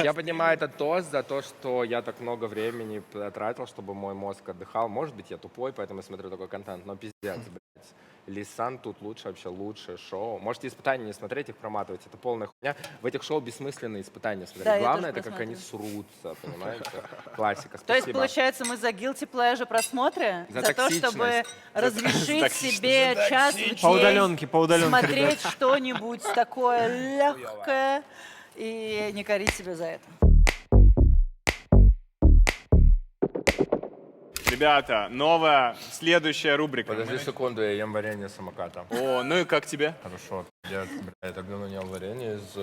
Я поднимаю этот тост за то, что я так много времени потратил, чтобы мой мозг отдыхал. Может быть, я тупой, поэтому я смотрю такой контент, но пиздец, блядь. Лисан тут лучше, вообще лучшее шоу. Можете испытания не смотреть, их проматывать. Это полная хуйня. В этих шоу бессмысленные испытания смотреть.
Да, я
Главное,
тоже
это как они
просматриваю.
срутся, понимаете? Классика,
То есть,
спасибо.
получается, мы за guilty pleasure просмотры?
За
то,
токсичность.
чтобы разрешить
токсичность.
себе час в
По
день
удаленке, ребят.
смотреть что-нибудь такое легкое и не корить себя за это.
Ребята, новая, следующая рубрика.
Подожди секунду, я ем варенье самоката.
О, ну и как тебе?
Хорошо. Я давно не ел варенье из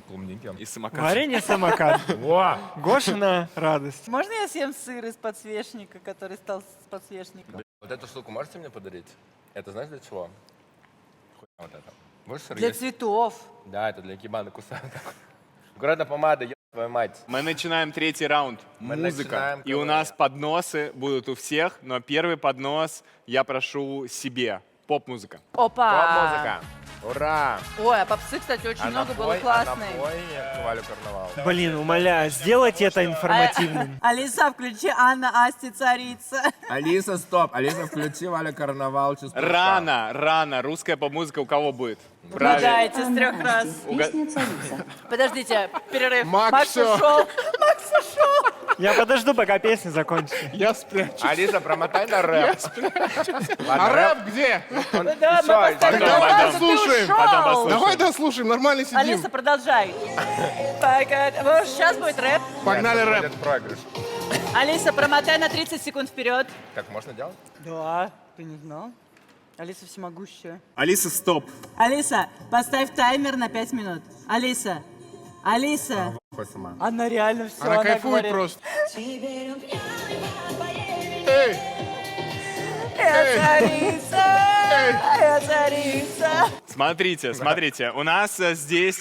клубники.
Из самоката.
Варенье самокат.
Во!
Гошина радость.
Можно я съем сыр из подсвечника, который стал с подсвечником?
Вот эту штуку можете мне подарить? Это знаешь для чего? Хуйня вот это. Будешь сыр
Для
есть?
цветов.
Да, это для кибаны кусают. Аккуратно помада, еб твою мать.
Мы начинаем третий раунд.
Мы
Музыка.
начинаем
И у нас подносы будут у всех, но первый поднос я прошу себе. Поп-музыка.
Опа!
Поп-музыка. Ура!
Ой, а попсы, кстати, очень много было классных.
Валю карнавал.
Блин, умоляю, сделайте это информативным.
Алиса, включи Анна Асти царица.
Алиса, стоп. Алиса, включи Валя карнавал.
Рано. Русская поп-музыка у кого будет?
Угадайте с 3 раз.
Песня «Царица».
Подождите, перерыв.
Макс, всё.
ушел.
Я подожду, пока песня закончится.
Я спрячу.
Алиса, промотай на рэп.
А рэп где?
Да, мы поставили
Давай
паузу, ты
дослушаем.
ушел.
Потом послушаем.
Давай дослушаем, нормально сидим.
Алиса, продолжай. Сейчас будет рэп.
Погнали рэп.
Будет проигрыш.
Алиса, промотай на 30 секунд вперед.
Так можно делать?
Да, ты не знал? Алиса всемогущая.
Алиса, стоп.
Алиса, поставь таймер на 5 минут. Алиса.
Хуй сама.
Она реально все,
Она кайфует
говорит.
просто.
Я царица, я царица.
Смотрите, у нас здесь,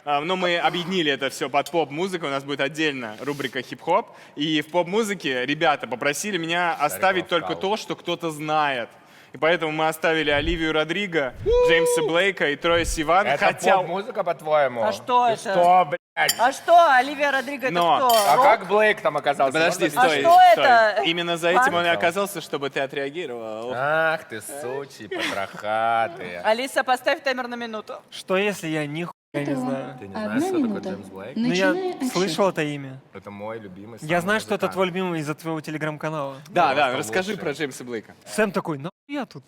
ну, мы объединили это все под поп-музыку, у нас будет отдельно рубрика хип-хоп, и в поп-музыке ребята попросили меня оставить только то, что кто-то знает. И поэтому мы оставили Оливию Родриго, Джеймса Блейка и Троя Сивана,
Это
хотя...
поп-музыка, по-твоему?
А что
Ты
это?
Что, блядь?
А что, Оливия Родриго, это
Но.
кто?
А
Рок?
как Блейк там оказался?
Подожди,
Можно
стой,
что
стой.
это?
Именно за этим он и
Фанк?
оказался, чтобы ты отреагировал.
Ах ты, сучий, потрохатый.
Алиса, поставь таймер на минуту.
Что если я нихуя не знаю?
Ты не
Одна
знаешь, что такое
минута.
Джеймс Блейк?
Ну
Начиная
я
отсчет.
слышал это имя.
Это мой любимый.
Я
самый
знаю, что это
музыкант.
твой любимый из-за твоего телеграм-канала.
Да,
Просто
расскажи
лучший.
про Джеймса Блейка.
Сэм такой, ну я тут.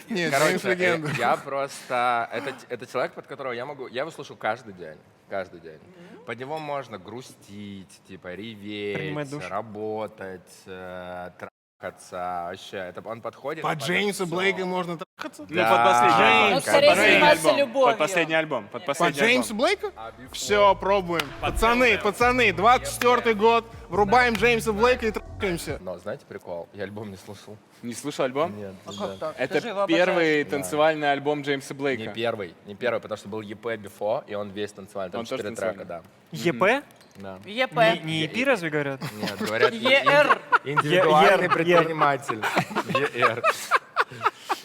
Нет,
Короче,
Джеймс легенда.
я просто... Это человек, под которого я могу... Я его слушаю каждый день. Каждый день. Под него можно грустить, типа
Принимать
реветь,
душ.
работать, трахаться. Вообще, он подходит...
По
под
Джеймсу
всё.
Блейку можно трахаться?
Ну, под последний альбом.
Ну, скорее
Под последний
заниматься
альбом.
любовью.
Под последний альбом. Под
По
последний
Джеймсу
альбом.
Блейку? Все, пробуем. Пацаны, 24-й год. Врубаем Джеймса Блейка и трахаемся.
Но знаете прикол? Я альбом не слушал.
Не слышал альбом?
Нет.
Как так?
Это
Ты же его обожаешь.
первый танцевальный альбом Джеймса Блейка.
Не первый, потому что был EP Before, и он весь танцевальный. Там
Он тоже
4 трека, да.
танцевальный.
ЕП?
Да.
ЕП.
Не EP разве говорят?
Нет, говорят,
ЕР.
индивидуальный
Ер.
предприниматель. ЕР.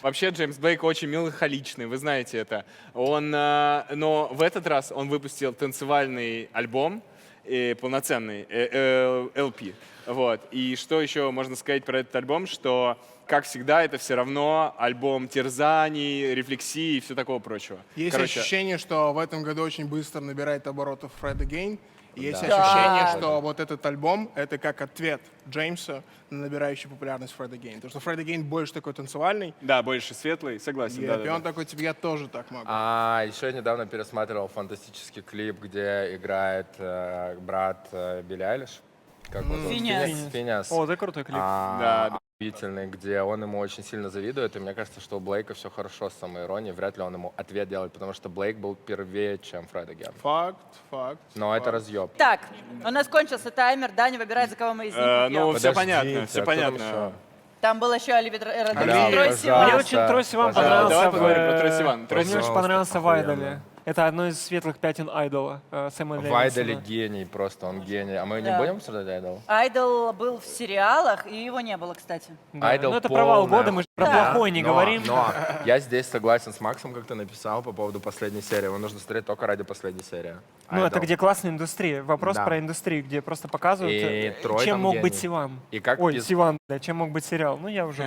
Вообще Джеймс Блейк очень меланхоличный, вы знаете это. Но в этот раз он выпустил танцевальный альбом, полноценный LP. Вот. И что еще можно сказать про этот альбом, что, как всегда, это все равно альбом терзаний, рефлексий и все такого прочего.
Есть
Короче,
ощущение, что в этом году очень быстро набирает оборотов Fred Again. И есть
Да.
ощущение,
Да.
что вот этот альбом — это как ответ Джеймса на набирающий популярность Fred Again. Потому что Fred Again больше такой танцевальный,
да, больше светлый, согласен.
и
да, да,
он
да.
такой, типа, я тоже так могу.
Еще я недавно пересматривал фантастический клип, где играет брат Билли Айлиш. Как его зовут?
Финиас.
Финиас.
О, это крутой клип.
Да,
удивительный, где он ему очень сильно завидует, и мне кажется, что у Блейка все хорошо с самоиронией, вряд ли он ему ответ делает, потому что Блейк был первее, чем Фред Аген.
Факт.
Но это разъеб.
Так, у нас кончился таймер. Даня выбирает, за кого мы из них не пьем.
Ну, все
Подождите,
понятно,
а
все
кто там
понятно.
еще?
Там был еще Оливия Родригес.
Да,
Трой Сиван.
Мне
пожалуйста,
очень Трой Сиван
пожалуйста.
понравился.
Давай
в,
поговорим про Трой Сиван. Трой
Мне очень
Сиван.
понравился в
Охуенно.
Айдоле. Это одно из светлых пятен Айдола, Сэма
Вайдали
Левинсона.
гений просто, он гений. А мы не
Да.
будем обсуждать Айдол?
Айдол был в сериалах, и его не было, кстати.
Да.
Айдол
Ну это провал
полная
года, мы же про
Да.
плохой не говорим.
Но я здесь согласен с Максом, как ты написал по поводу последней серии. Его нужно смотреть только ради последней серии.
Ну, это
Айдол.
где классная индустрия. Вопрос
Да.
про индустрию, где просто показывают,
И Трой
чем
там
мог
гений.
быть Сиван.
И как
Ой,
пиз-
Сиван, да, чем мог быть сериал. Ну, я уже...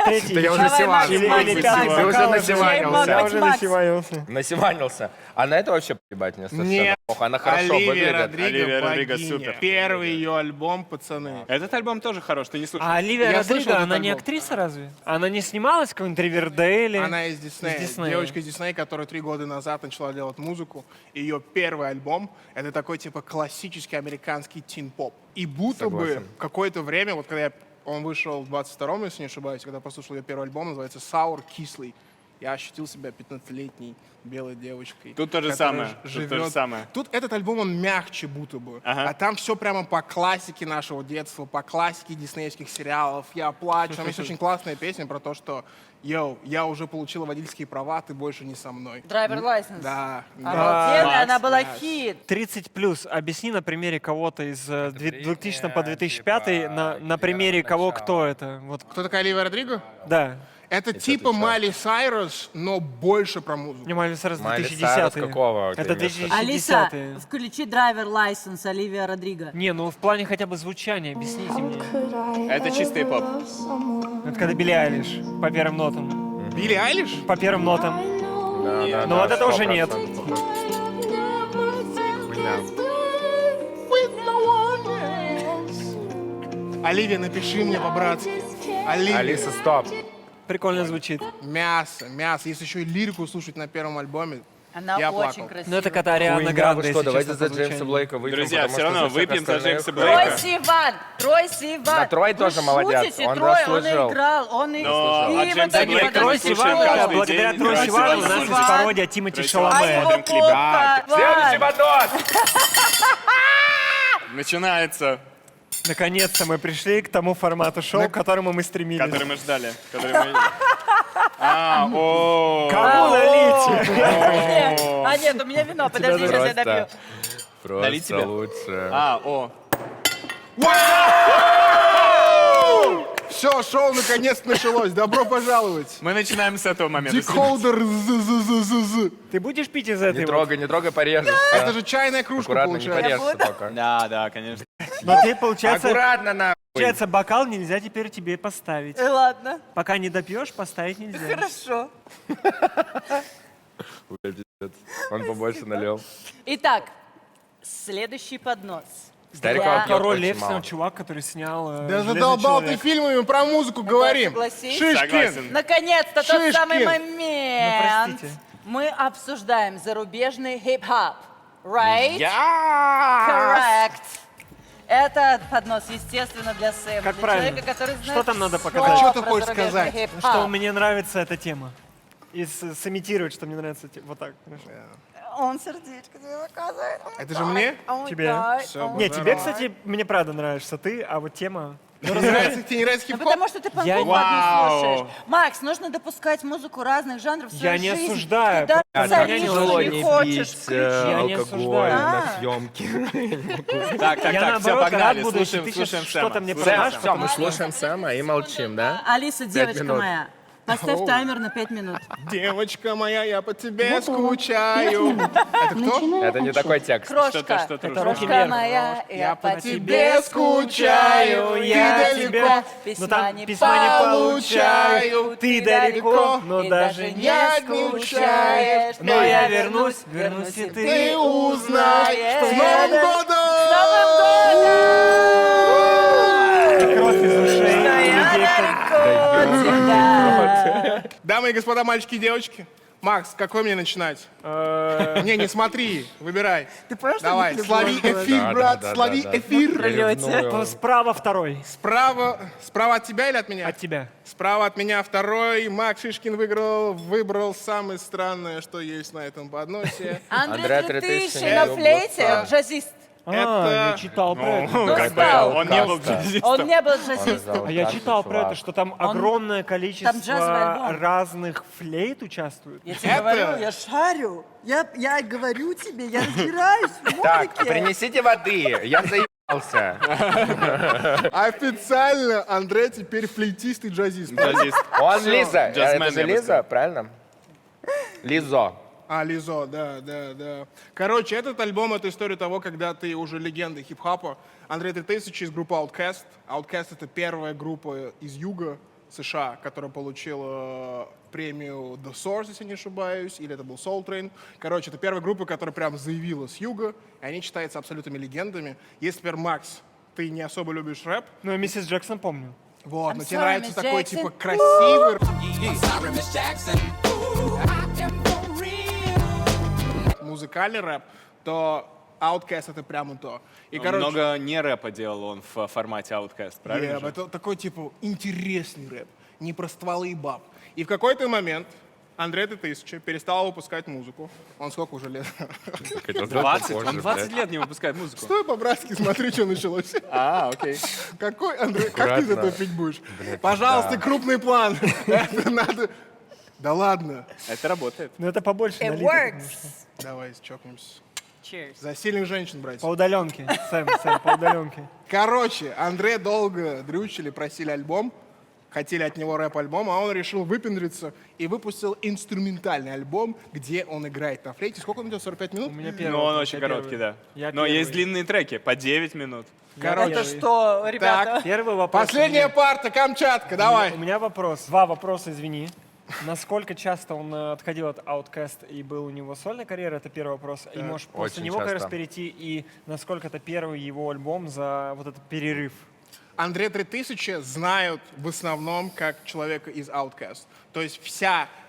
Третий.
Да я уже
Давай,
Сиван.
Макс,
Или
Макс,
пятый
Макс.
Ты уже
бокал,
насиванился.
Я
Макс,
уже
Макс.
насиванился.
Насиванился. А на это вообще поебать мне совершенно
Нет.
плохо. Она хорошо
Оливия
выглядит.
Оливия
Родриго
Родриго
богиня.
супер.
Первый ее альбом, пацаны.
Этот альбом тоже хорош, ты не слушал.
А Оливия
Я слышал
Родриго,
этот
она не
альбом.
актриса разве? Она не снималась в каком-нибудь Ривердейле?
Она из Диснея.
Из Диснея.
Девочка из Диснея, которая 3 года назад начала делать музыку. Ее первый альбом — это такой типа классический американский тин-поп. И будто бы
Согласен.
какое-то время, вот когда он вышел в 22-м, если не ошибаюсь, когда послушал ее первый альбом, называется «Sour Кислый», я ощутил себя 15-летней белой девочкой.
Тут то же
которая
самое, тут
живет.
то же самое.
Тут этот альбом, он мягче будто бы.
Ага.
А там все прямо по классике нашего детства, по классике диснеевских сериалов. Я плачу. Там есть очень классная песня про то, что «Йоу, я уже получила водительские права, ты больше не со мной».
Драйвер Лайсенс.
Да.
Обалденная,
Макс,
она была
да.
хит.
30+. Объясни на примере кого-то из 2000 по 2005
типа,
на примере кого
начала.
кто это. Вот,
Кто такая Оливия Родриго?
да.
Это типа
отвечаю.
Майли Сайрус, но больше про музыку.
Не Майли Сайрус
Майли
2010.
Сайрус какого ты
Это
имеешь в виду?
2010.
Алиса, включи Драйвер Лайсенс Оливия Родриго.
Не, ну в плане хотя бы звучания, объясните мне.
Это чистый поп.
Это когда Билли Айлиш по первым нотам.
Билли Айлиш?
По первым нотам.
Да,
Ну вот это уже
100%.
нет.
Хуйня.
Оливия, напиши мне по-братски. Оливия.
Алиса, стоп.
Прикольно звучит.
Мясо. Если еще и лирику слушать на первом альбоме,
Она
я
очень
плакал.
красивая.
Ну это когда Ариана
Хуйня,
Гранде,
вы что,
если
давайте
честно,
за
по
Джеймса
звучанию.
Блейка выпьем,
Друзья,
потому
все
что
равно
за всех
выпьем за
остальных,
Джеймса
Трой
Блейка.
Сиван! Трой Сиван!
Да, Трой
Вы
тоже молодец,
шутите?
он
Трой,
заслужил.
он играл, он и...
Но
и
от
вот
Джеймса
эти
Блейка
вот
мы
Трой
эти
слушаем
Сиван,
каждый
благодаря
день.
Трой
Трой
Сивану у
Сиван.
нас есть пародия Тимати
Трой
А
Шаломе.
его
Смотрим клипы.
попка!
Следующий
Ван!
поднос!
Начинается,
Наконец-то мы пришли к тому формату шоу, к которому мы стремились.
который мы ждали. О.
Кому налить?
А нет, у меня вино, подожди, сейчас я допью.
Налить
Просто
тебе?
лучше.
О.
Все, шоу наконец-то началось. Добро пожаловать.
Мы начинаем с этого момента.
Декодер. з-з-з-з-з.
Ты будешь пить из этой?
Не трогай, порежешься.
Это же чайная кружка
Аккуратно, не
получается.
порежься только.
Да, конечно.
Но ты, получается,
Аккуратно,
получается, бокал нельзя теперь тебе поставить.
Ладно,
Пока не допьешь, поставить нельзя.
хорошо.
Он побольше налил.
Итак, следующий поднос.
Старикова пьет
Король
очень
Лев
мало.
снял чувак, который снял
Да
«Железный
задолбал ты
человек».
фильмами про музыку говорим.
согласись?
Шишкин.
Согласен.
Наконец-то тот
Шишкин.
самый
Ну,
момент.
простите.
Мы обсуждаем зарубежный хип-хоп. Right?
Я!
Correct. Это поднос, естественно, для Сэма.
Как
для
правильно?
человека, который знает
Что там надо
всё
показать?
Что ты
про
хочешь
зарубежный
сказать?
хип-хоп.
Что мне нравится эта тема. И сымитировать, что мне нравится. Вот так. хорошо.
Он сердечко тебе показывает.
Это же мне?
Тебе?
Всё,
Не, тебе,
здорово.
кстати, мне правда нравишься ты, а вот тема...
Тебе не нравится
Ну,
хип-хоп?
потому что ты по
Я-
не
Вау.
слушаешь. Макс, нужно допускать музыку разных жанров в
Я
свою
не
жизнь.
осуждаю,
Ты даже
просто
царишь,
меня не
Тяжело
не
не
хочешь
пить
включить.
Я не
алкоголь
осуждаю.
на
А.
съемке.
Так,
Я
все,
наоборот
погнали.
рад буду, если
Слушаем,
ты
слушаем
сейчас
Сэма.
что-то мне
Слушаем
продашь,
Сэма.
Все, мы слушаем Сэма и молчим, да?
Алиса, девочка
минут.
моя, поставь таймер на 5 минут.
Девочка моя, я по тебе скучаю. Это кто?
Это не такой текст.
Крошка,
что-то
крошка моя, я по тебе
скучаю,
я
ты
тебя...
далеко.
Но
Письма
там
не
письма не
получаю,
получаю, ты далеко, но
и
даже не
скучаешь.
Но я вернусь, вернусь, и
Ты
ты...
узнай,
Что
с
я
Новым годом!
Кровь из ушей
Что я
людей, кто-
далеко от тебя.
Дамы и господа, мальчики и девочки, Макс, какой мне начинать? Не, не смотри, выбирай.
Ты понимаешь, что
Давай,
они
слови
любовь
эфир,
Да,
брат,
да, да,
слови
да, да.
эфир.
То справа второй.
Справа от тебя или от меня?
От тебя.
Справа от меня второй. Макс Шишкин выбрал самое странное, что есть на этом подносе.
Андрей
Андрей
3000
3000
на
не
флейте,
любовь.
джазист.
Я читал про это.
Он не был джазистом.
Он не был джазистом.
А я читал про это, что там огромное
джазовый
количество
альбом.
разных флейт участвуют.
Я тебе говорю, я шарю. Я говорю тебе, я разбираюсь в
Так,
музыке.
принесите воды, я заебался.
Официально Андрей теперь флейтист и джазист.
Джазист.
Он Лиза,
Джазмен,
это же
я бы
Лиза,
сказал.
правильно? Лизо.
Лизо, да. Короче, этот альбом — это история того, когда ты уже легенда хип-хопа. Андрей 3000 из группы Outkast. Outkast — это первая группа из юга США, которая получила премию The Source, если не ошибаюсь, или это был Soul Train. Короче, это первая группа, которая прям заявила с юга, и они считаются абсолютными легендами. Если теперь, Макс, ты не особо любишь рэп,
Ну, я миссис Джексон помню.
вот, но тебе
sorry,
нравится
Miss
такой,
Jackson.
типа, красивый музыкальный рэп, то Outkast — это прямо то. И,
Много не рэпа делал он в формате Outkast, правильно же?
это такой, типа, интересный рэп, не про стволы и баб. И в какой-то момент Андрей 3000 перестал выпускать музыку. Он сколько уже лет?
20? Он 20 лет не выпускает музыку.
Стой по-братски, смотри, что началось.
Окей.
Какой, Андрей, как ты из этого пить будешь? Пожалуйста,
да.
крупный план. Это надо... Да ладно.
Это работает.
Но это побольше
It
налито,
works.
потому что.
Давай чокнемся.
Cheers.
За сильных женщин, братья.
По удаленке. Сэм, по удаленке.
Короче, Андрея долго дрючили, просили альбом, хотели от него рэп-альбом, а он решил выпендриться и выпустил инструментальный альбом, где он играет на флейте. Сколько он идет? 45 минут?
У меня первый.
Ну, он
я
очень
первый.
короткий, да.
Я
Но есть
первый.
длинные треки, по 9 минут.
Короче,
Это что, ребята?
Первый вопрос.
последняя парта, Камчатка, давай.
У меня вопрос. Два вопроса, извини. Насколько часто он отходил от Outkast и был у него сольная карьера? Это первый вопрос. И можешь после
очень
него как раз
часто.
перейти, и насколько это первый его альбом за вот этот перерыв?
Андрей 3000 знают в основном как человека из Outkast. То есть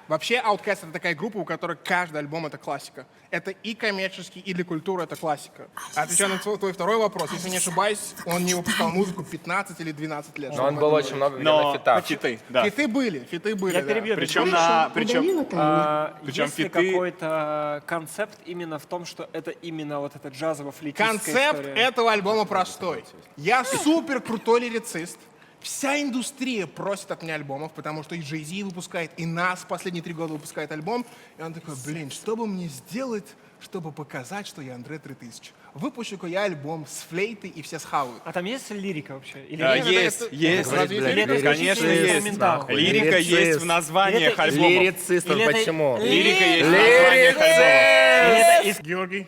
вообще Outkast — это такая группа, у которой каждый альбом — это классика. Это и коммерческий, и для культуры это классика. Отвечая на твой второй вопрос, если не ошибаюсь, он не выпускал музыку 15 или 12 лет.
Но он был очень много где на
Но
фитах.
фиты, да.
Фиты были,
Я
да.
перебью.
Причем
Удалила
причем
таймер.
Причем
Есть ли
фиты-
какой-то концепт именно в том, что это именно вот эта джазово-флейтистская
Концепт
история?
этого альбома простой. Я супер крутой лирицист. Вся индустрия просит от меня альбомов, потому что и Jay-Z выпускает, и Нас последние 3 года выпускает альбом. И он такой, блин, что бы мне сделать, чтобы показать, что я Андрей 3000? Выпущу-ка я альбом с флейтой, и все схавают.
А там есть лирика вообще? Или
А,
нет?
есть, есть.
Разве есть лирика?
Конечно,
Или это
есть.
инструментал?
Лирика
Лирицist.
есть в названиях
Это
альбомов.
Лирицист,
Или это-
почему?
Лирика есть в названиях альбомов.
Или это из-
Георгий.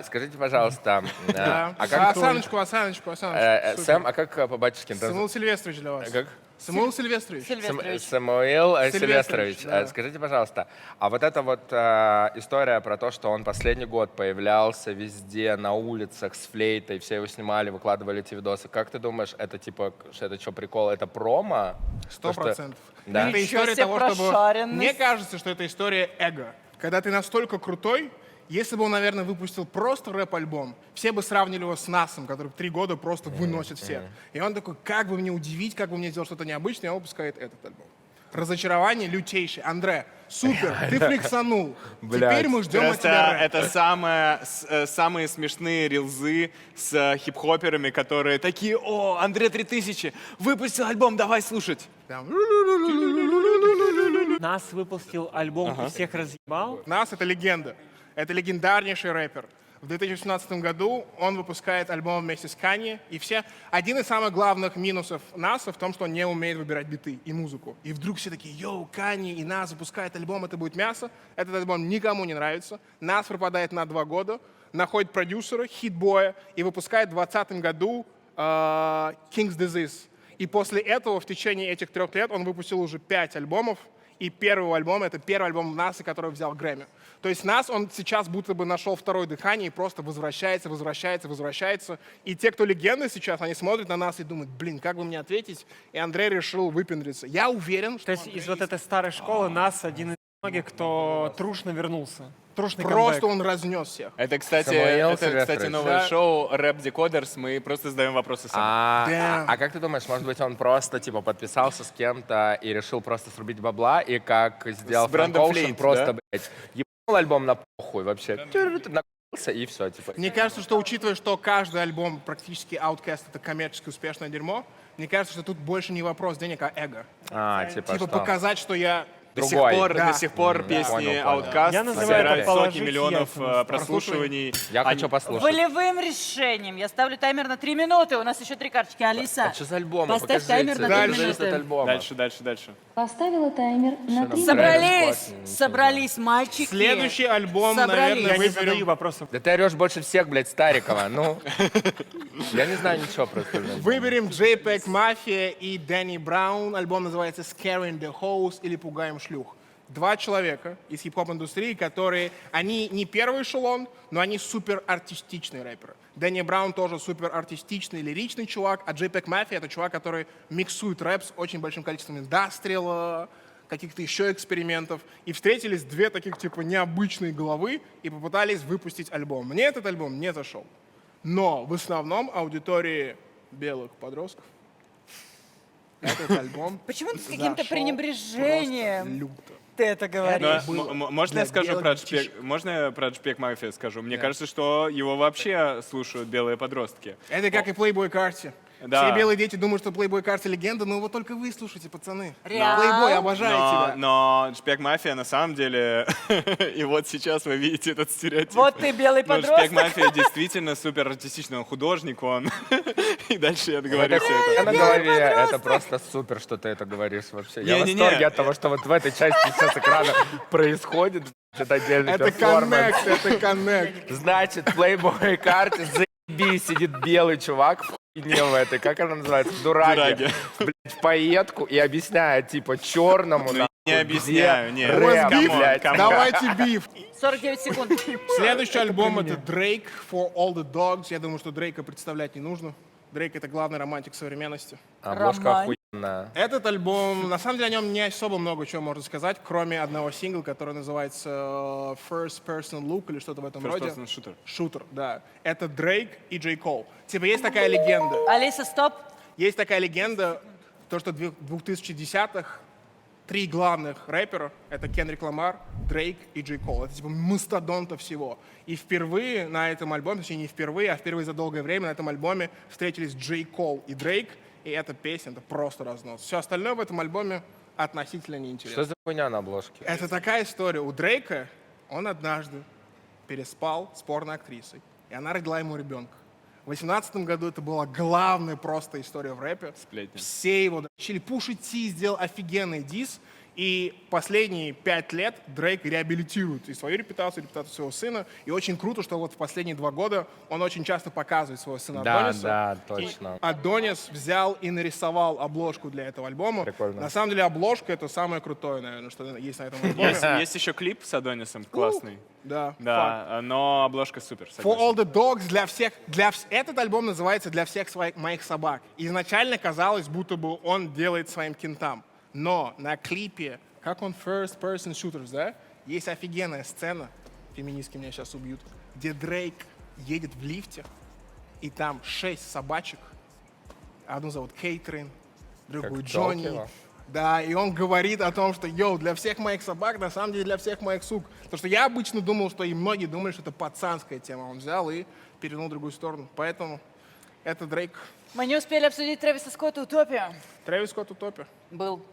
Скажите, пожалуйста,
Да.
а как...
Осаночку. Супер.
Сэм, а как по-батюшке?
Самуил Сильвестрович для вас.
Как?
Самуил Сильвестрович.
Сильвестрович.
Самуил
Сильвестрович,
Сильвестрович,
да.
скажите, пожалуйста, а вот эта вот история про то, что он последний год появлялся везде, на улицах с флейтой, все его снимали, выкладывали эти видосы, как ты думаешь, это типа, что это что, прикол, это промо?
100%.
Да?
Это
Ничего
история
себе
того, чтобы...
прошаренность.
Мне кажется, что это история эго. Когда ты настолько крутой, если бы он, наверное, выпустил просто рэп-альбом, все бы сравнили его с Насом, который 3 года просто выносит всех. И он такой, как бы мне удивить, как бы мне сделать что-то необычное, и он выпускает этот альбом. Разочарование лютейшее. Андре, супер, ты флексанул. Теперь мы ждем от тебя
Просто
рэп.
это самые смешные рилзы с хип-хоперами, которые такие: о, Андрей 3000 выпустил альбом, давай слушать.
Там.
Нас выпустил альбом и всех разъебал.
Нас — это легенда. Это легендарнейший рэпер. В 2018 году он выпускает альбом вместе с Канье, и все... Один из самых главных минусов Наса в том, что он не умеет выбирать биты и музыку. И вдруг все такие, йоу, Канье и Нас выпускает альбом, это будет мясо. Этот альбом никому не нравится. Нас пропадает на 2 года, находит продюсера, хит-боя, и выпускает в 2020 году King's Disease. И после этого, в течение этих 3 лет, он выпустил уже 5 альбомов, и первый альбом — это первый альбом Наса, который взял Грэмми. То есть Нас, он сейчас будто бы нашел второе дыхание и просто возвращается. И те, кто легенды сейчас, они смотрят на Нас и думают, блин, как бы мне ответить? И Андрей решил выпендриться. Я уверен, что
То есть из вот этой старой школы нас один из многих, кто трушно вернулся. Трушный
Просто
камбэк.
он разнес всех.
Это, кстати,
Самуил
кстати,
Сильвестрович.
новое
Да.
шоу Рэп Декодерс. Мы просто задаем вопросы сами.
Да.
Как ты думаешь, может быть, он просто типа подписался с кем-то и решил просто срубить бабла, и как сделал
С Брэндом
Фрэнк Оушен,
Флейт,
просто,
да?
блядь, ебал альбом на похуй вообще. Накрылся и все, типа.
Мне кажется, что учитывая, что каждый альбом практически Outkast — это коммерчески успешное дерьмо, мне кажется, что тут больше не вопрос денег, а эго.
Типа
Типа
что?
показать, что я...
Другой.
Да.
До сих пор песни
понял.
Outkast
Я называю
собирают
это
сотни
положить
миллионов
яйца на
прослушиваний.
Я хочу послушать.
Волевым решением. Я ставлю таймер на 3 минуты. У нас еще 3 карточки. Алиса,
А что за альбом?
поставь таймер на 3
Дальше
минуты.
от альбома.
Дальше.
Поставила таймер на 3
Собрались, собрались мальчики.
Следующий альбом,
Собрались.
наверное,
Я не задаю
выберем...
вопросов.
Да ты орешь больше всех, блядь, Старикова. Ну, я не знаю ничего про остальное.
Выберем JPEG Mafia и Дэнни Браун. Альбом называется Scaring the Hoes или Пугаем шлюх. Два человека из хип-хоп-индустрии, которые, они не первый эшелон, но они супер артистичные рэперы. Дэнни Браун тоже супер артистичный, лиричный чувак, а JPEG Mafia — это чувак, который миксует рэп с очень большим количеством индастриала, каких-то еще экспериментов. И встретились две таких типа необычные головы и попытались выпустить альбом. Мне этот альбом не зашел. Но в основном аудитории белых подростков этот альбом
Почему ты с каким-то
зашел
пренебрежением
просто люто.
ты это говоришь?
Можно я
для
скажу
белых
про
детишек.
JPEG? Можно я про JPEG Mafia скажу? Мне кажется, что его вообще слушают белые подростки.
Это как и Playboy Карте.
Да.
Все белые дети думают, что Playboy Карте легенда, но его только вы слушайте, пацаны.
Реал?
Playboy обожает тебя.
Но JPEG Mafia на самом деле, и вот сейчас вы видите этот стереотип.
Вот ты белый
Но JPEG
подросток.
Mafia действительно супер артистичный, он художник, он... И дальше я договорю все это.
На голове это просто супер, что ты это говоришь вообще. Я в
Не-не-не.
восторге от того, что вот в этой части сейчас экрана происходит. Это отдельный
Это
перформанс.
коннект, это коннект.
Значит, в Playboy карте заебись сидит белый чувак в хуйне в этой, как она называется, в дураге,
Дураге.
блядь, в пайетку и объясняет, типа, черному,
Ну,
нахуй,
не объясняю,
где
нет.
рэп,
Камон,
блядь.
камон.
Давайте биф.
49 секунд.
Следующий альбом — это Drake For All the Dogs. Я думаю, что Дрейка представлять не нужно. Дрейк — это главный романтик современности.
Обложка
Роман.
охуенная.
Этот альбом, на самом деле, о нем не особо много чего можно сказать, кроме одного сингла, который называется First Person Look или что-то в этом роде.
First person shooter.
Шутер, да. Это Дрейк и Джей Кол. Типа есть такая легенда.
Алиса, стоп.
Есть такая легенда, то, что в 2010-х три главных рэпера — это Кендрик Ламар, Дрейк и Джей Кол. Это типа мастодонта всего. И впервые на этом альбоме, точнее не впервые, а впервые за долгое время на этом альбоме встретились Джей Кол и Дрейк, и эта песня — это просто разнос. Все остальное в этом альбоме относительно неинтересно.
Что за хуйня на обложке?
Это такая история. У Дрейка он однажды переспал с порноактрисой, и она родила ему ребенка. В 2018 году это была главная просто история в рэпе.
Сплетня.
Все его дрочили. Пуша Ти сделал офигенный дис, и последние 5 лет Дрейк реабилитирует и свою репутацию, и репутацию своего сына. И очень круто, что вот в последние 2 года он очень часто показывает своего сына
Да,
Адониса.
да,
И
точно.
Адонис взял и нарисовал обложку для этого альбома.
Прикольно.
На самом деле обложка — это самое крутое, наверное, что есть на этом альбоме.
Есть еще клип с Адонисом классный.
Да, факт.
Да, но обложка супер.
For
согласен.
All the Dogs для всех, этот альбом называется «Для всех моих собак». Изначально казалось, будто бы он делает своим кентам. Но на клипе, как он First Person Shooters, да, есть офигенная сцена, феминистки меня сейчас убьют, где Дрейк едет в лифте, и там 6 собачек. Одну зовут Кейтрин, другую
Как
Джонни.
Толкина.
Да, и он говорит о том, что, йоу, для всех моих собак, на самом деле для всех моих сук. Потому что я обычно думал, что и многие думали, что это пацанская тема. Он взял и перевернул в другую сторону. Поэтому это Дрейк.
Мы не успели обсудить Трэвиса Скотта «Утопию».
Трэвис Скотт «Утопия».
Был.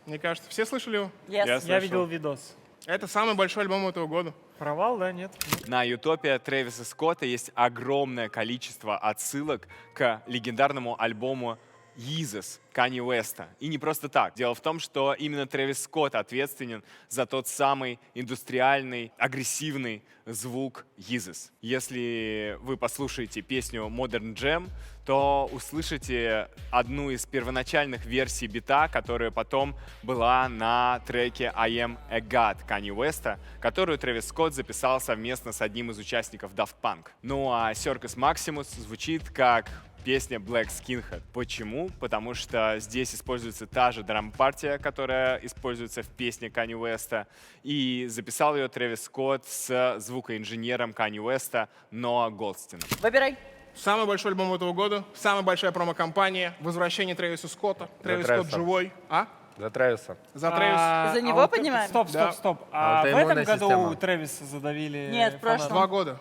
Мне кажется, все слышали его?
Yes.
Я
слышал.
видел видос.
Это самый большой альбом этого года.
Провал, да, нет?
На Ютопия Трэвиса Скотта есть огромное количество отсылок к легендарному альбому Yeezus Канье Уэста. И не просто так. Дело в том, что именно Трэвис Скотт ответственен за тот самый индустриальный, агрессивный звук Yeezus. Если вы послушаете песню Modern Jam, то услышите одну из первоначальных версий бита, которая потом была на треке I Am a God Канье Уэста, которую Трэвис Скотт записал совместно с одним из участников Daft Punk. Ну а Circus Maximus звучит как песня Black Skinhead. Почему? Потому что здесь используется та же драм-партия, которая используется в песне Канье Уэста, и записал ее Трэвис Скотт с звукоинженером Канье Уэста Ноа Голдстином.
Выбирай.
Самый большой альбом этого года, самая большая промо-компания, возвращение Трэвиса Скотта. Трэвис Скотт
Трэвиса.
живой. А?
За Трэвиса.
За Трэвиса.
За него
вот
поднимаем?
Стоп,
Да.
стоп. А в
Аутоиммунная
этом году
система.
Трэвиса задавили
Нет, в прошлом.
2 года.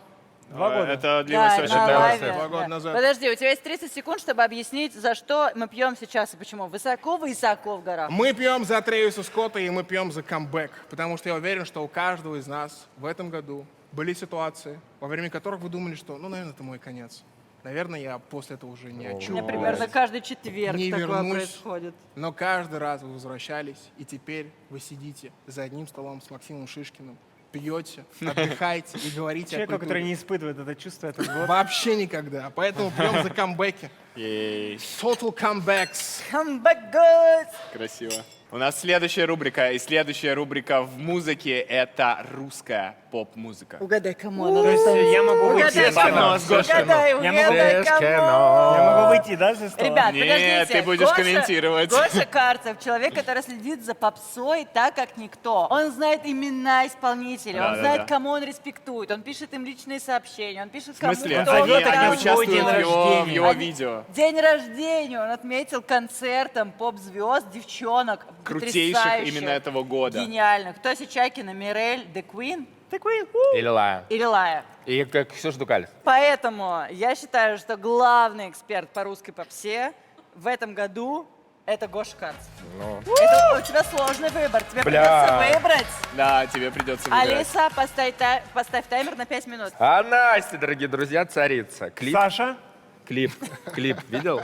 2 года.
Это длилось
Да,
очень
на
долго.
лайве.
2 года
Да.
назад.
Подожди, у тебя есть 30 секунд, чтобы объяснить, за что мы пьем сейчас и почему. Высоко-высоко в горах.
Мы пьем за Трэвиса Скотта и мы пьем за камбэк, потому что я уверен, что у каждого из нас в этом году были ситуации, во время которых вы думали, что, ну, наверное, это мой конец. Наверное, я после этого уже не
У меня
очухаюсь.
примерно каждый четверг
Не
такое
вернусь.
происходит.
Но каждый раз вы возвращались, и теперь вы сидите за одним столом с Максимом Шишкиным, пьете, отдыхаете и говорите о
Человеку,
культуре.
который не испытывает это чувство этот год.
Вообще никогда. Поэтому пьем за камбэки.
Ей,
Total comebacks.
Come back, good.
красиво. У нас следующая рубрика, и следующая рубрика в музыке — это русская поп-музыка.
Угадай, кому
То есть я могу выйти.
Угадай,
Под
кому.
нос, Гоша.
Угадай,
Я могу-
угадай, кому.
Я могу выйти, да, за стола?
Ребят,
Нет,
подождите.
ты будешь
Гоша-
комментировать.
Гоша Карцев, человек, который следит за попсой так, как никто. Он знает имена исполнителей, он
Да,
знает,
да.
кому он респектует, он пишет им личные сообщения, он пишет,
В
кому
смысле?
кто
зовет
Они
их на
нравится.
участвуют
день
в
рождения.
его
Они-
видео.
День рождения он отметил концертом поп-звезд, девчонок,
Крутейших
потрясающих,
именно этого года.
гениальных. Тося Чакина, Мирель, The Queen
Или Лая.
или Лая.
И как Ксюша Дукалис.
Поэтому я считаю, что главный эксперт по русской попсе в этом году это Гоша Карцев. Это у тебя сложный выбор. Тебе
Бля.
придется выбрать.
Да, тебе придется выбирать.
Алиса, поставь таймер на 5 минут.
А Настя, дорогие друзья, царица.
Саша?
Клип видел?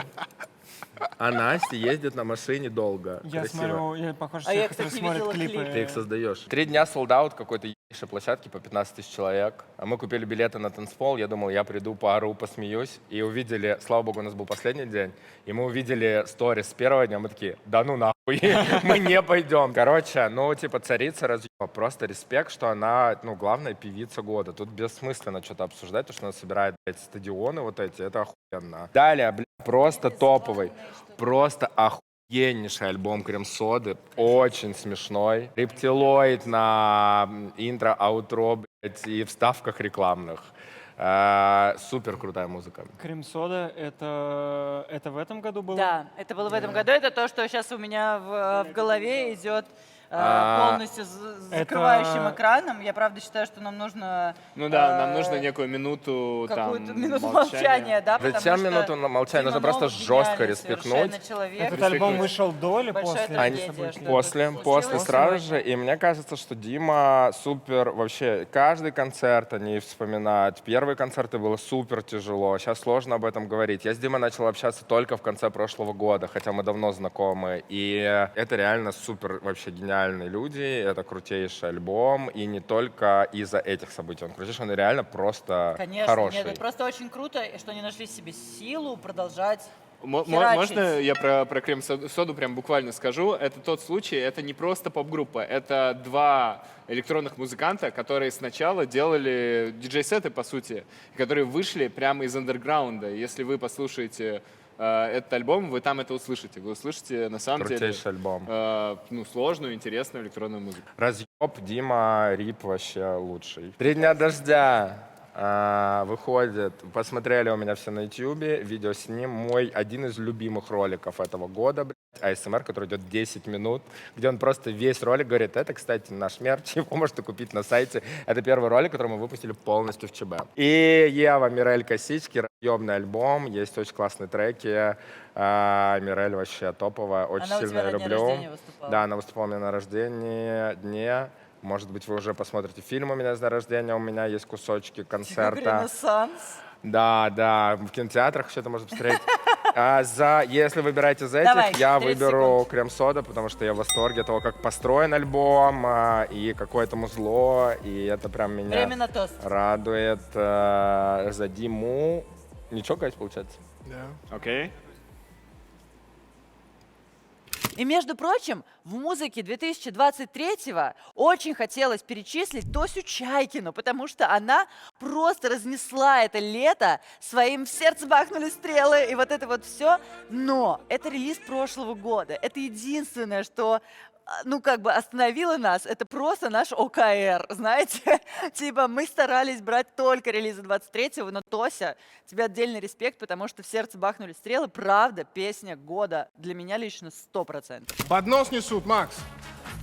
А Настя ездит на машине долго.
Я
Красиво.
смотрю, я похож на
А я,
человека, который
кстати,
смотрит
видела
клипы.
клип.
Ты их создаешь. 3 дня солдаут какой-то ебейшей площадке по 15 тысяч человек. А мы купили билеты на танцпол. Я думал, я приду, поору, посмеюсь. И увидели, слава богу, у нас был последний день. И мы увидели сторис с первого дня. Мы такие, да ну нахуй, мы не пойдем. Короче, ну типа царица разъема. Просто респект, что она, ну, главная певица года. Тут бессмысленно что-то обсуждать, потому что она собирает, блядь, стадионы вот эти. Это охуенно. Далее, блядь, просто топовый. Просто охуеннейший альбом Крем-соды. Очень смешной. Рептилоид на интро, аутро, блядь, и вставках рекламных. Супер крутая музыка.
Крем-сода, это в этом году было?
Да, это было в этом году. Это то, что сейчас у меня в голове идет полностью закрывающим экраном. Я правда считаю, что нам нужно...
Ну да, нам нужно некую минуту
какую-то
там
минуту молчания, да, потому
Зачем
что
минуту молчания?
Дима
Нужно просто
Новых
жестко
гениальный
респектнуть.
совершенно человек.
Этот альбом вышел до или
Большая
после?
трагедия,
событий?
что
После,
это
после
случилось
сразу
сегодня.
же. И мне кажется, что Дима супер вообще. Каждый концерт они вспоминают. Первые концерты было супер тяжело. Сейчас сложно об этом говорить. Я с Димой начал общаться только в конце прошлого года, хотя мы давно знакомы. И это реально супер вообще гениальные люди. Это крутейший альбом. И не только из-за этих событий. Он крутейший, он реально просто
Конечно,
хороший.
нет, это просто очень круто, что они нашли в себе силу продолжать херачить.
Можно я про Крем-соду прям буквально скажу? Это тот случай, это не просто поп-группа, это 2 электронных музыканта, которые сначала делали диджей-сеты, по сути, которые вышли прямо из андерграунда. Если вы послушаете этот альбом, вы там это услышите. Вы услышите, на самом деле,
Крутейший альбом.
ну, сложную, интересную электронную музыку.
Разъеб, Дима, Рип вообще лучший. 3 дня дождя выходит. Посмотрели у меня все на ютубе, видео с ним. Мой один из любимых роликов этого года, блядь, АСМР, который идет 10 минут, где он просто весь ролик говорит, это, кстати, наш мерч, его можете купить на сайте. Это первый ролик, который мы выпустили полностью в ЧБ. И Ева, Мирель, Косички, разъемный альбом, есть очень классные треки. Мирель вообще топовая, очень
Она у
сильно
тебя на дне
люблю.
рождения выступала.
Да, она выступала у меня на рождении, дне. Может быть, вы уже посмотрите фильм у меня с дня рождения, у меня есть кусочки концерта.
Ренессанс.
Да, в кинотеатрах что-то можно посмотреть. Если выбираете из этих,
Давай,
я
30
выберу
секунд.
Крем-сода, потому что я в восторге того, как построен альбом, и какое-то музло, и это прям меня
Время на тост.
радует. За Диму. Ничего, Кать, получается?
Да.
Окей?
И, между прочим, в музыке 2023-го очень хотелось перечислить Тосю Чайкину, потому что она просто разнесла это лето своим «В сердце бахнули стрелы» и вот это вот все. Но это релиз прошлого года. Это единственное, что ну, как бы остановило нас, это просто наш ОКР, знаете? Типа, мы старались брать только релизы 23-го, но, Тося, тебе отдельный респект, потому что «В сердце бахнули стрелы», правда, песня года. Для меня лично 100%.
Поднос несут, Макс.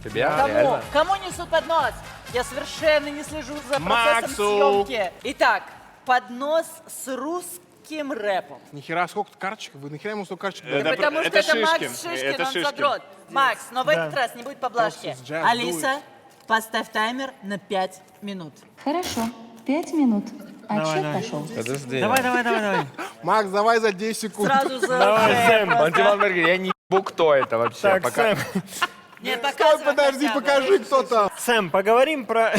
Тебя?
Кому?
Реально?
Кому несут поднос? Я совершенно не слежу за процессом
Максу!
съемки. Итак, поднос с русским рэпом.
Нихера, сколько карточек? Вы нахера ему столько карточек
Это
дали?
Потому что
это
это Макс
Шишкин.
Шишкин,
Это
он
Шишкин.
задрот. Макс, но в этот раз не будет поблажки.
Просто джаз
Алиса, поставь таймер на 5 минут.
Хорошо, 5 минут. Отсчет
давай.
пошел.
Подожди.
Давай.
Макс, давай за 10 секунд.
Сразу за
Давай,
рэп.
Сэм.
Он Тимон говорит, я не ебу, кто это вообще.
Так,
пока.
Сэм,
Нет,
Стой,
показывай
подожди,
хотя бы.
покажи, кто там.
Сэм, поговорим про...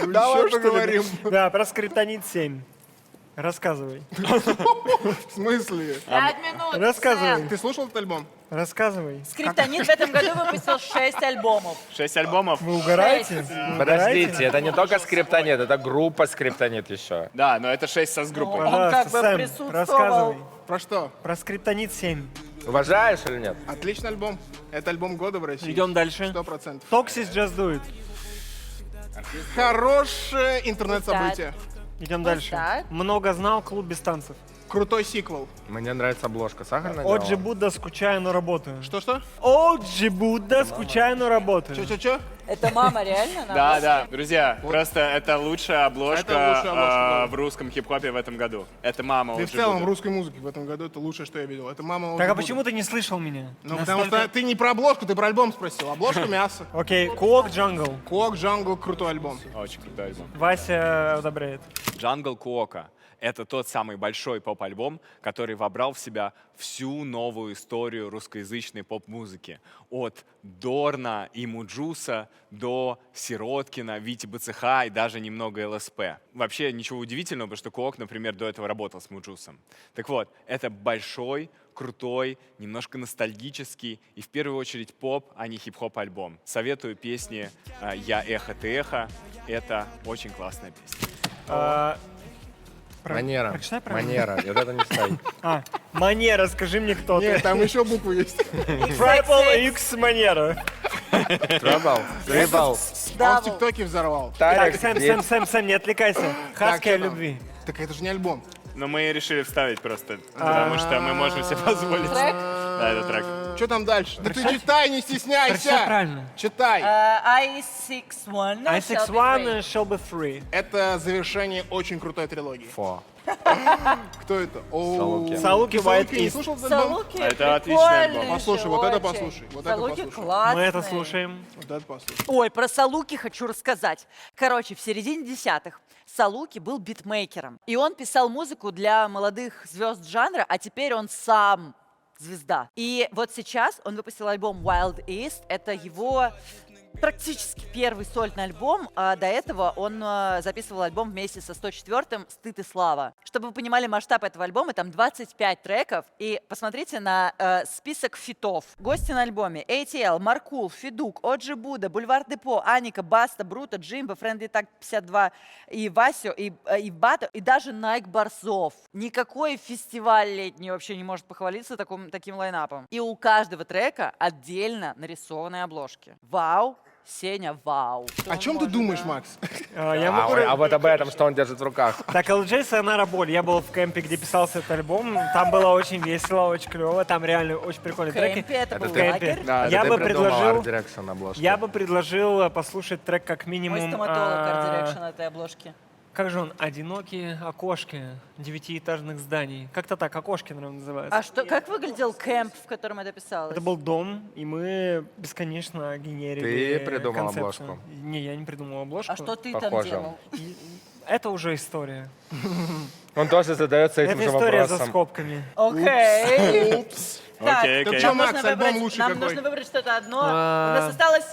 Давай
Ещё что-либо?
поговорим.
Да, про Скриптонит 7. Рассказывай.
В смысле?
5 минут.
Рассказывай.
Сэм.
Ты слушал этот альбом?
Рассказывай.
Скриптонит в этом году выпустил 6 альбомов.
6 альбомов.
Вы угораете?
Подождите, это не только Скриптонит, это группа Скриптонит еще.
Да, но это 6 со с группой.
Он
Пожалуйста,
как бы
Сэм,
присутствовал.
рассказывай.
Про что?
Про Скриптонит 7.
Уважаешь или нет?
Отличный альбом. Это альбом года в России.
Идем дальше.
100%.
Токсис Just Do It.
Хорошее интернет-событие.
Идем
Вот
дальше.
так.
Много знал, клуб без танцев.
Крутой сиквел.
Мне нравится обложка. Сахарная
Оджи
делала?
Будда, скучаю, но работаю.
Что-что?
Оджи Будда, скучаю, но работаю.
Чё-чё-чё?
Это мама реально?
Да, друзья, просто это лучшая обложка,
Это лучшая обложка, да.
в русском хип-хопе в этом году. Это мама
Да и в
Оджи
целом в
Будда.
русской музыке в этом году это лучшее, что я видел. Это мама
Так, а
Оджи
почему
Будда.
ты не слышал меня?
Ну, потому что ты не про обложку, ты про альбом спросил. Обложка мясо.
Окей, Куок Джангл.
Куок Джангл, крутой альбом.
Очень крутой альбом.
Вася одобряет.
Джангл Куока — это тот самый большой поп-альбом, который вобрал в себя всю новую историю русскоязычной поп-музыки. От Дорна и Муджуса до Сироткина, Вити БЦХ и даже немного ЛСП. Вообще ничего удивительного, потому что Куок, например, до этого работал с Муджусом. Так вот, это большой, крутой, немножко ностальгический и в первую очередь поп, а не хип-хоп альбом. Советую песни «Я эхо, ты эхо». Это очень классная песня.
Манера.
Прочитай правильно.
Манера. Вот это не ставь.
Манера, скажи мне, кто ты.
Нет, там еще буквы есть.
Triple X Манера.
Трабл? Трибл.
Он в ТикТоке взорвал.
Так,
Тарик,
Сэм, не отвлекайся. Хаски о
что там?
любви.
Так это же не альбом.
Но мы решили вставить просто, потому что мы можем себе позволить.
Трек?
Да, это трек.
Что там дальше? Да ты читай, не стесняйся.
Прочитай правильно.
Читай.
I61.
I61 shall be free.
Это завершение очень крутой трилогии.
Фо.
Кто это?
Салуки.
Салуки
Ты
White
Салуки не
East.
слушал этот альбом?
Салуки
Это отличный альбом.
прикольный
Послушай, вот это
очень.
послушай, вот это
Салуки
послушай.
классные.
Мы это слушаем.
Вот это послушай.
Ой, про Салуки хочу рассказать. Короче, в середине десятых Салуки был битмейкером. И он писал музыку для молодых звезд жанра, а теперь он сам звезда. И вот сейчас он выпустил альбом Wild East. Это его практически первый сольный альбом. А до этого он записывал альбом вместе со 104-м «Стыд и слава». Чтобы вы понимали масштаб этого альбома, там 25 треков. И посмотрите на список фитов. Гости на альбоме: ATL, Маркул, Федук, Оджи Будда, Бульвар Депо, Аника, Баста, Бруто, Джимбо, Френдли Так 52, и Васю, и Бата, и даже Найк Борзов. Никакой фестиваль летний вообще не может похвалиться таким лайнапом. И у каждого трека отдельно нарисованные обложки. Вау! Сеня, вау.
О чем ты думаешь, Макс?
Я могу...
А вот об этом, что он держит в руках.
Так, LJ Sayonara Боль. Я был в кемпе, где писался этот альбом. Там было очень весело, очень клево. Там реально очень прикольные треки.
Кемпе, это был
В кемпе.
лагерь.
Да,
Я
это
бы
ты придумал
предложил...
Art Direction обложку.
Я бы предложил послушать трек как
Мой
минимум...
стоматолог Art Direction этой обложки.
Как же он? «Одинокие окошки девятиэтажных зданий». Как-то так, окошки, наверное, называется.
А что, как выглядел кемп, в котором это писалось?
Это был дом, и мы бесконечно генерили
Ты придумал
концепцию.
обложку?
Не, я не придумал обложку.
А что ты там
Похоже.
делал?
Это уже история.
Он тоже задается этим
Это
же
история за
вопросом.
скобками.
Окей. Так,
Окей, окей.
Так что,
нам
Макс,
нужно
альбом
выбрать-
лучший
нам
какой?
нужно выбрать что-то одно. У нас осталось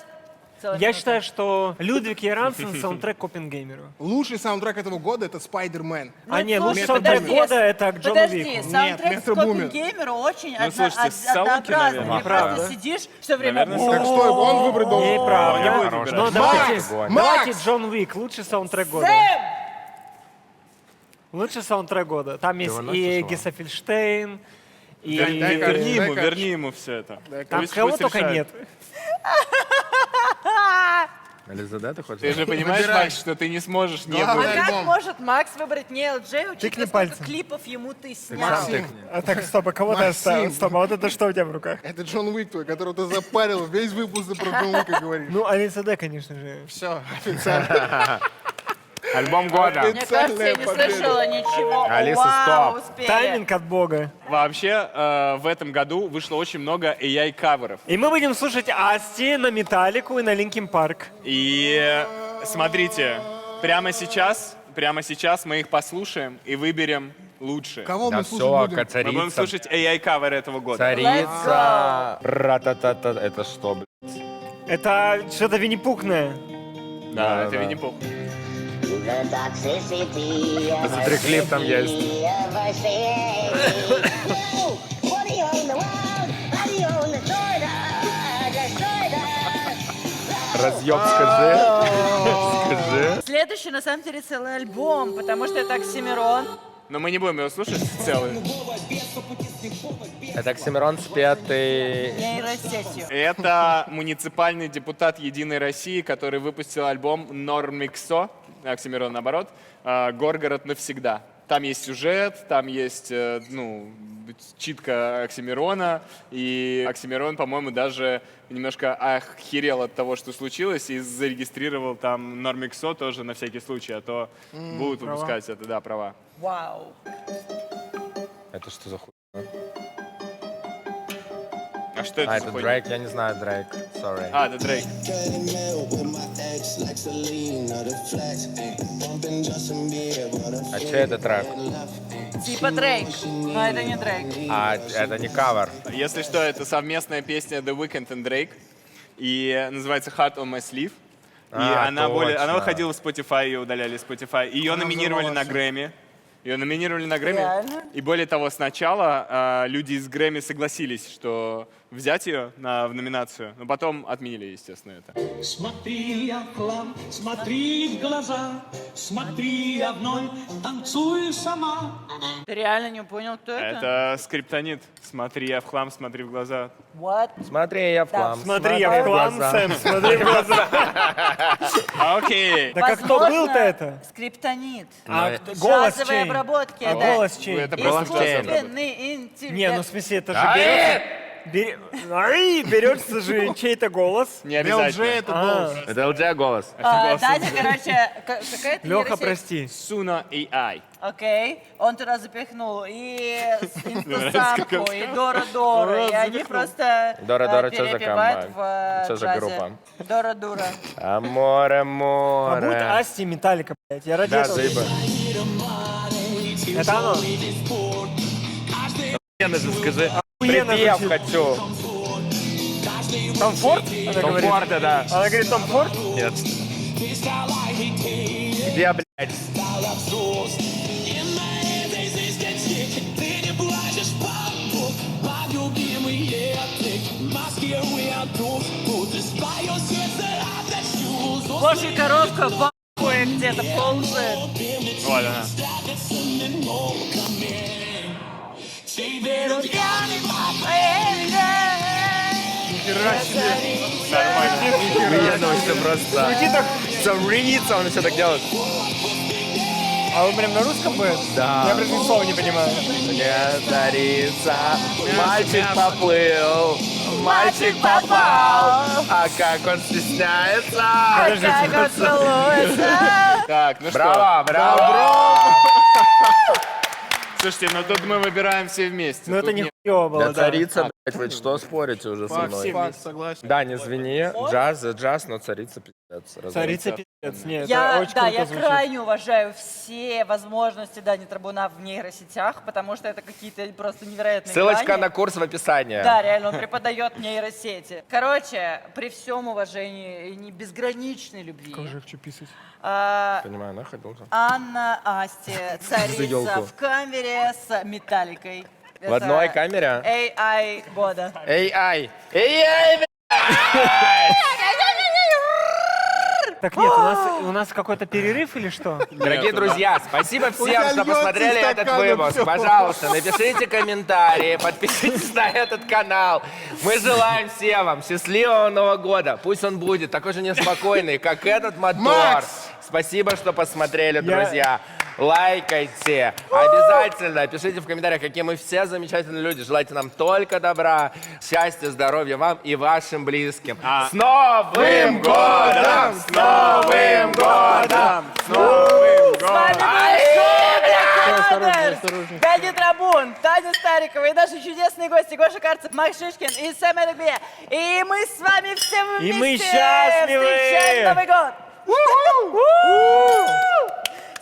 Целая
Я
минута.
считаю, что Людвиг Ярансен саундтрек Копенгеймеру.
Лучший саундтрек этого года — это «Спайдермен».
А не, лучший
слушай,
саундтрек
подожди,
года это к Джону
Подожди,
Вику.
саундтрек
Мистер
с
Бумер.
Копенгеймера очень
слушайте, ссалки,
однообразный.
наверное.
Ты просто
Неправда.
сидишь все время...
Наверное,
Так что он выбрать должен.
Неправда.
не будет
Но
выбирать.
давайте,
Макс!
давайте Джон Уик, лучший саундтрек года.
Сэм!
Лучший саундтрек года. Там есть
выносишь
и
его?
Гесафельштейн, и...
Верни ему все это.
Там
Пусть-
кого
пусть
только
решает.
нет.
ЛЗД ты хочешь?
Ты же понимаешь,
Выбирай.
Макс, что ты не сможешь не
Да.
А
выбрать.
как
альбом.
может Макс выбрать не LJ, учитывая,
Тыкни
сколько
пальцем.
клипов ему ты снял?
Максим,
А так, стоп, а кого ты оставил?
Максим.
Стоп, а вот это что у тебя в руках?
это Джон Уик твой, которого ты запарил, весь выпуск про Джон Уика говоришь.
Ну, ЛСД, конечно же.
Все, официально.
Альбом года.
Мне кажется, я не
победа.
слышала ничего.
Алиса,
Вау,
стоп.
успели.
Тайминг от бога.
Вообще, в этом году вышло очень много AI-каверов.
И мы будем слушать Асти на Металлику и на Линкин Парк.
И смотрите, прямо сейчас мы их послушаем и выберем лучшие.
Кого
Да
мы
все,
слушать будем?
Мы будем
царица.
слушать AI-каверы этого года.
Царица. Ра-та-та-та. Это что, блядь?
Это что-то винни-пухное.
Да, это
Да.
Винни-Пух.
Посмотри, клип там есть. Разъеб, скажи. Скажи.
Следующий, на самом деле, целый альбом, потому что это Оксимирон.
Но мы не будем его слушать целый.
Это Оксимирон спетый.
Нейросетью.
Это муниципальный депутат Единой России, который выпустил альбом «Нормиксо», Оксимирон наоборот, «Горгород навсегда». Там есть сюжет, там есть, читка Оксимирона, и Оксимирон, по-моему, даже немножко охерел от того, что случилось, и зарегистрировал там «Нормиксо» тоже на всякий случай, а то будут выпускать это, да, права.
Вау.
Это что за хуй?
А что это
А,
за
это
хуйня?
Дрейк, я не знаю Дрейк. Sorry.
А, это Дрейк.
А че это трек?
Типа Дрейк, но это не Дрейк.
А, это не кавер.
Если что, это совместная песня The Weeknd and Drake, и называется Heart on My Sleeve. И она
точно.
выходила в Spotify, ее удаляли из Spotify. Ее номинировали на Грэмми. Ее номинировали на Грэмми.
Реально?
И более того, сначала люди из Грэмми согласились, что взять ее в номинацию, но потом отменили, естественно, это.
Смотри, я хлам, смотри в глаза, смотри, я вновь танцую сама.
Ты реально не понял, кто это?
Это скриптонит. Смотри, я в хлам, смотри в глаза.
What?
Смотри, я в хлам.
Смотри, я в хлам,
глаза.
Сэм, смотри в глаза.
Окей.
Так а кто
Возможно,
был-то это?
Скриптонит.
А голос
Джазовые
чей?
обработки,
А
да.
голос чей?
Это просто
Искусственный интеллект.
Не, ну в смысле, это же
А,
берется же чей-то голос.
Не
LJ
обязательно.
это голос.
Это LJ голос.
Дайте, короче, какая-то
Леха,
нейросеть.
прости.
Suno AI.
Окей, он туда запихнул и инстасамку, и Дора-Дора, и они просто
Дора-Дора, чё за
перепевают
комбо?
в
Чё за
джазе.
группа?
Дора-дура.
Море,
А будет
море.
Асти и Металлика, блядь. Я ради
Да,
этого.
заеба.
Это оно.
Охуенно же скажи.
Охуенно
Припев
звучит.
хочу.
Том Форд? Она
Том
говорит.
Форда, да.
Она говорит, Том Форд?
Нет. Где, блядь?
Божья коровка в ахуе где-то ползает.
Вот она.
Охуенно все просто. Совриниться, он все так делает.
А он прям на русском будет?
Да.
Я просто ни слова не понимаю.
Не царица, мальчик поплыл, мальчик попал, а как он стесняется.
Как он целуется.
Так, ну что?
Браво, браво.
Слушайте, ну тут мы выбираем все вместе.
Ну это
Тут
не
нет.
было,
Да, царица, блядь, вы что спорите уже со мной?
Факт, согласен.
Да, не извини, джаз за джаз, но царица пиздец.
Царица пиздец. Нет, это
Я,
очень
да,
круто
я
звучит.
крайне уважаю все возможности Дани Трабуна в нейросетях, потому что это какие-то просто невероятные
Ссылочка
грани.
на курс в описании.
Да, реально, он преподает нейросети. Короче, при всем уважении и не безграничной любви,
Как же хочу писать.
Понимаю, нахуй должен.
Анна Асти, царица
ёлку.
в камере с Металликой.
В одной камере?
AI года.
AI! AI,
Так нет, у нас какой-то перерыв или что?
Дорогие друзья, спасибо всем,
тебя
что
льется
посмотрели
из
этот
стакана
выпуск.
всё.
Пожалуйста, напишите комментарии, подпишитесь на этот канал. Мы желаем всем вам счастливого Нового года. Пусть он будет такой же неспокойный, как этот мотор.
Макс!
Спасибо, что посмотрели, друзья. Лайкайте. Обязательно пишите в комментариях, какие мы все замечательные люди. Желайте нам только добра, счастья, здоровья вам и вашим близким. С Новым годом! С Новым годом! С Новым
С вами был Бродерс, Дани Трабун, Таня Старикова и наши чудесные гости Гоша Карцев, Макс Шишкин и Сэм Эдегбе. И мы с вами все вместе
И мы счастливы!
встречаем Новый год!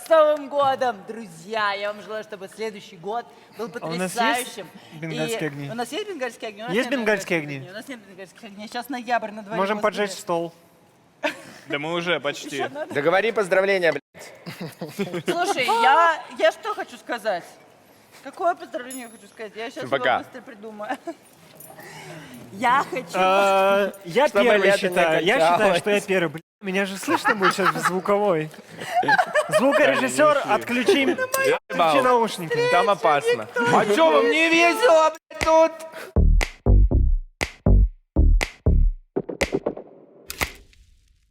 С Новым годом, друзья! Я вам желаю, чтобы следующий год был
у нас есть
потрясающим.
бенгальские огни?
У нас есть бенгальские огни? У нас
Есть
нет
бенгальские огни?
У нас нет бенгальских огней. Сейчас ноябрь на дворе.
Можем
господи.
поджечь стол.
Да мы уже почти.
Договори поздравления, блядь.
Слушай, я что хочу сказать? Какое поздравление хочу сказать? Я сейчас его
Пока.
быстро придумаю. Я хочу...
Я
Чтобы
первый
лето не
считаю. Я
кончалось.
считаю, что я первый. Блин, меня же слышно будет сейчас в звуковой. Звукорежиссер, отключи наушники.
Там опасно. А что вам не весело, блядь, тут?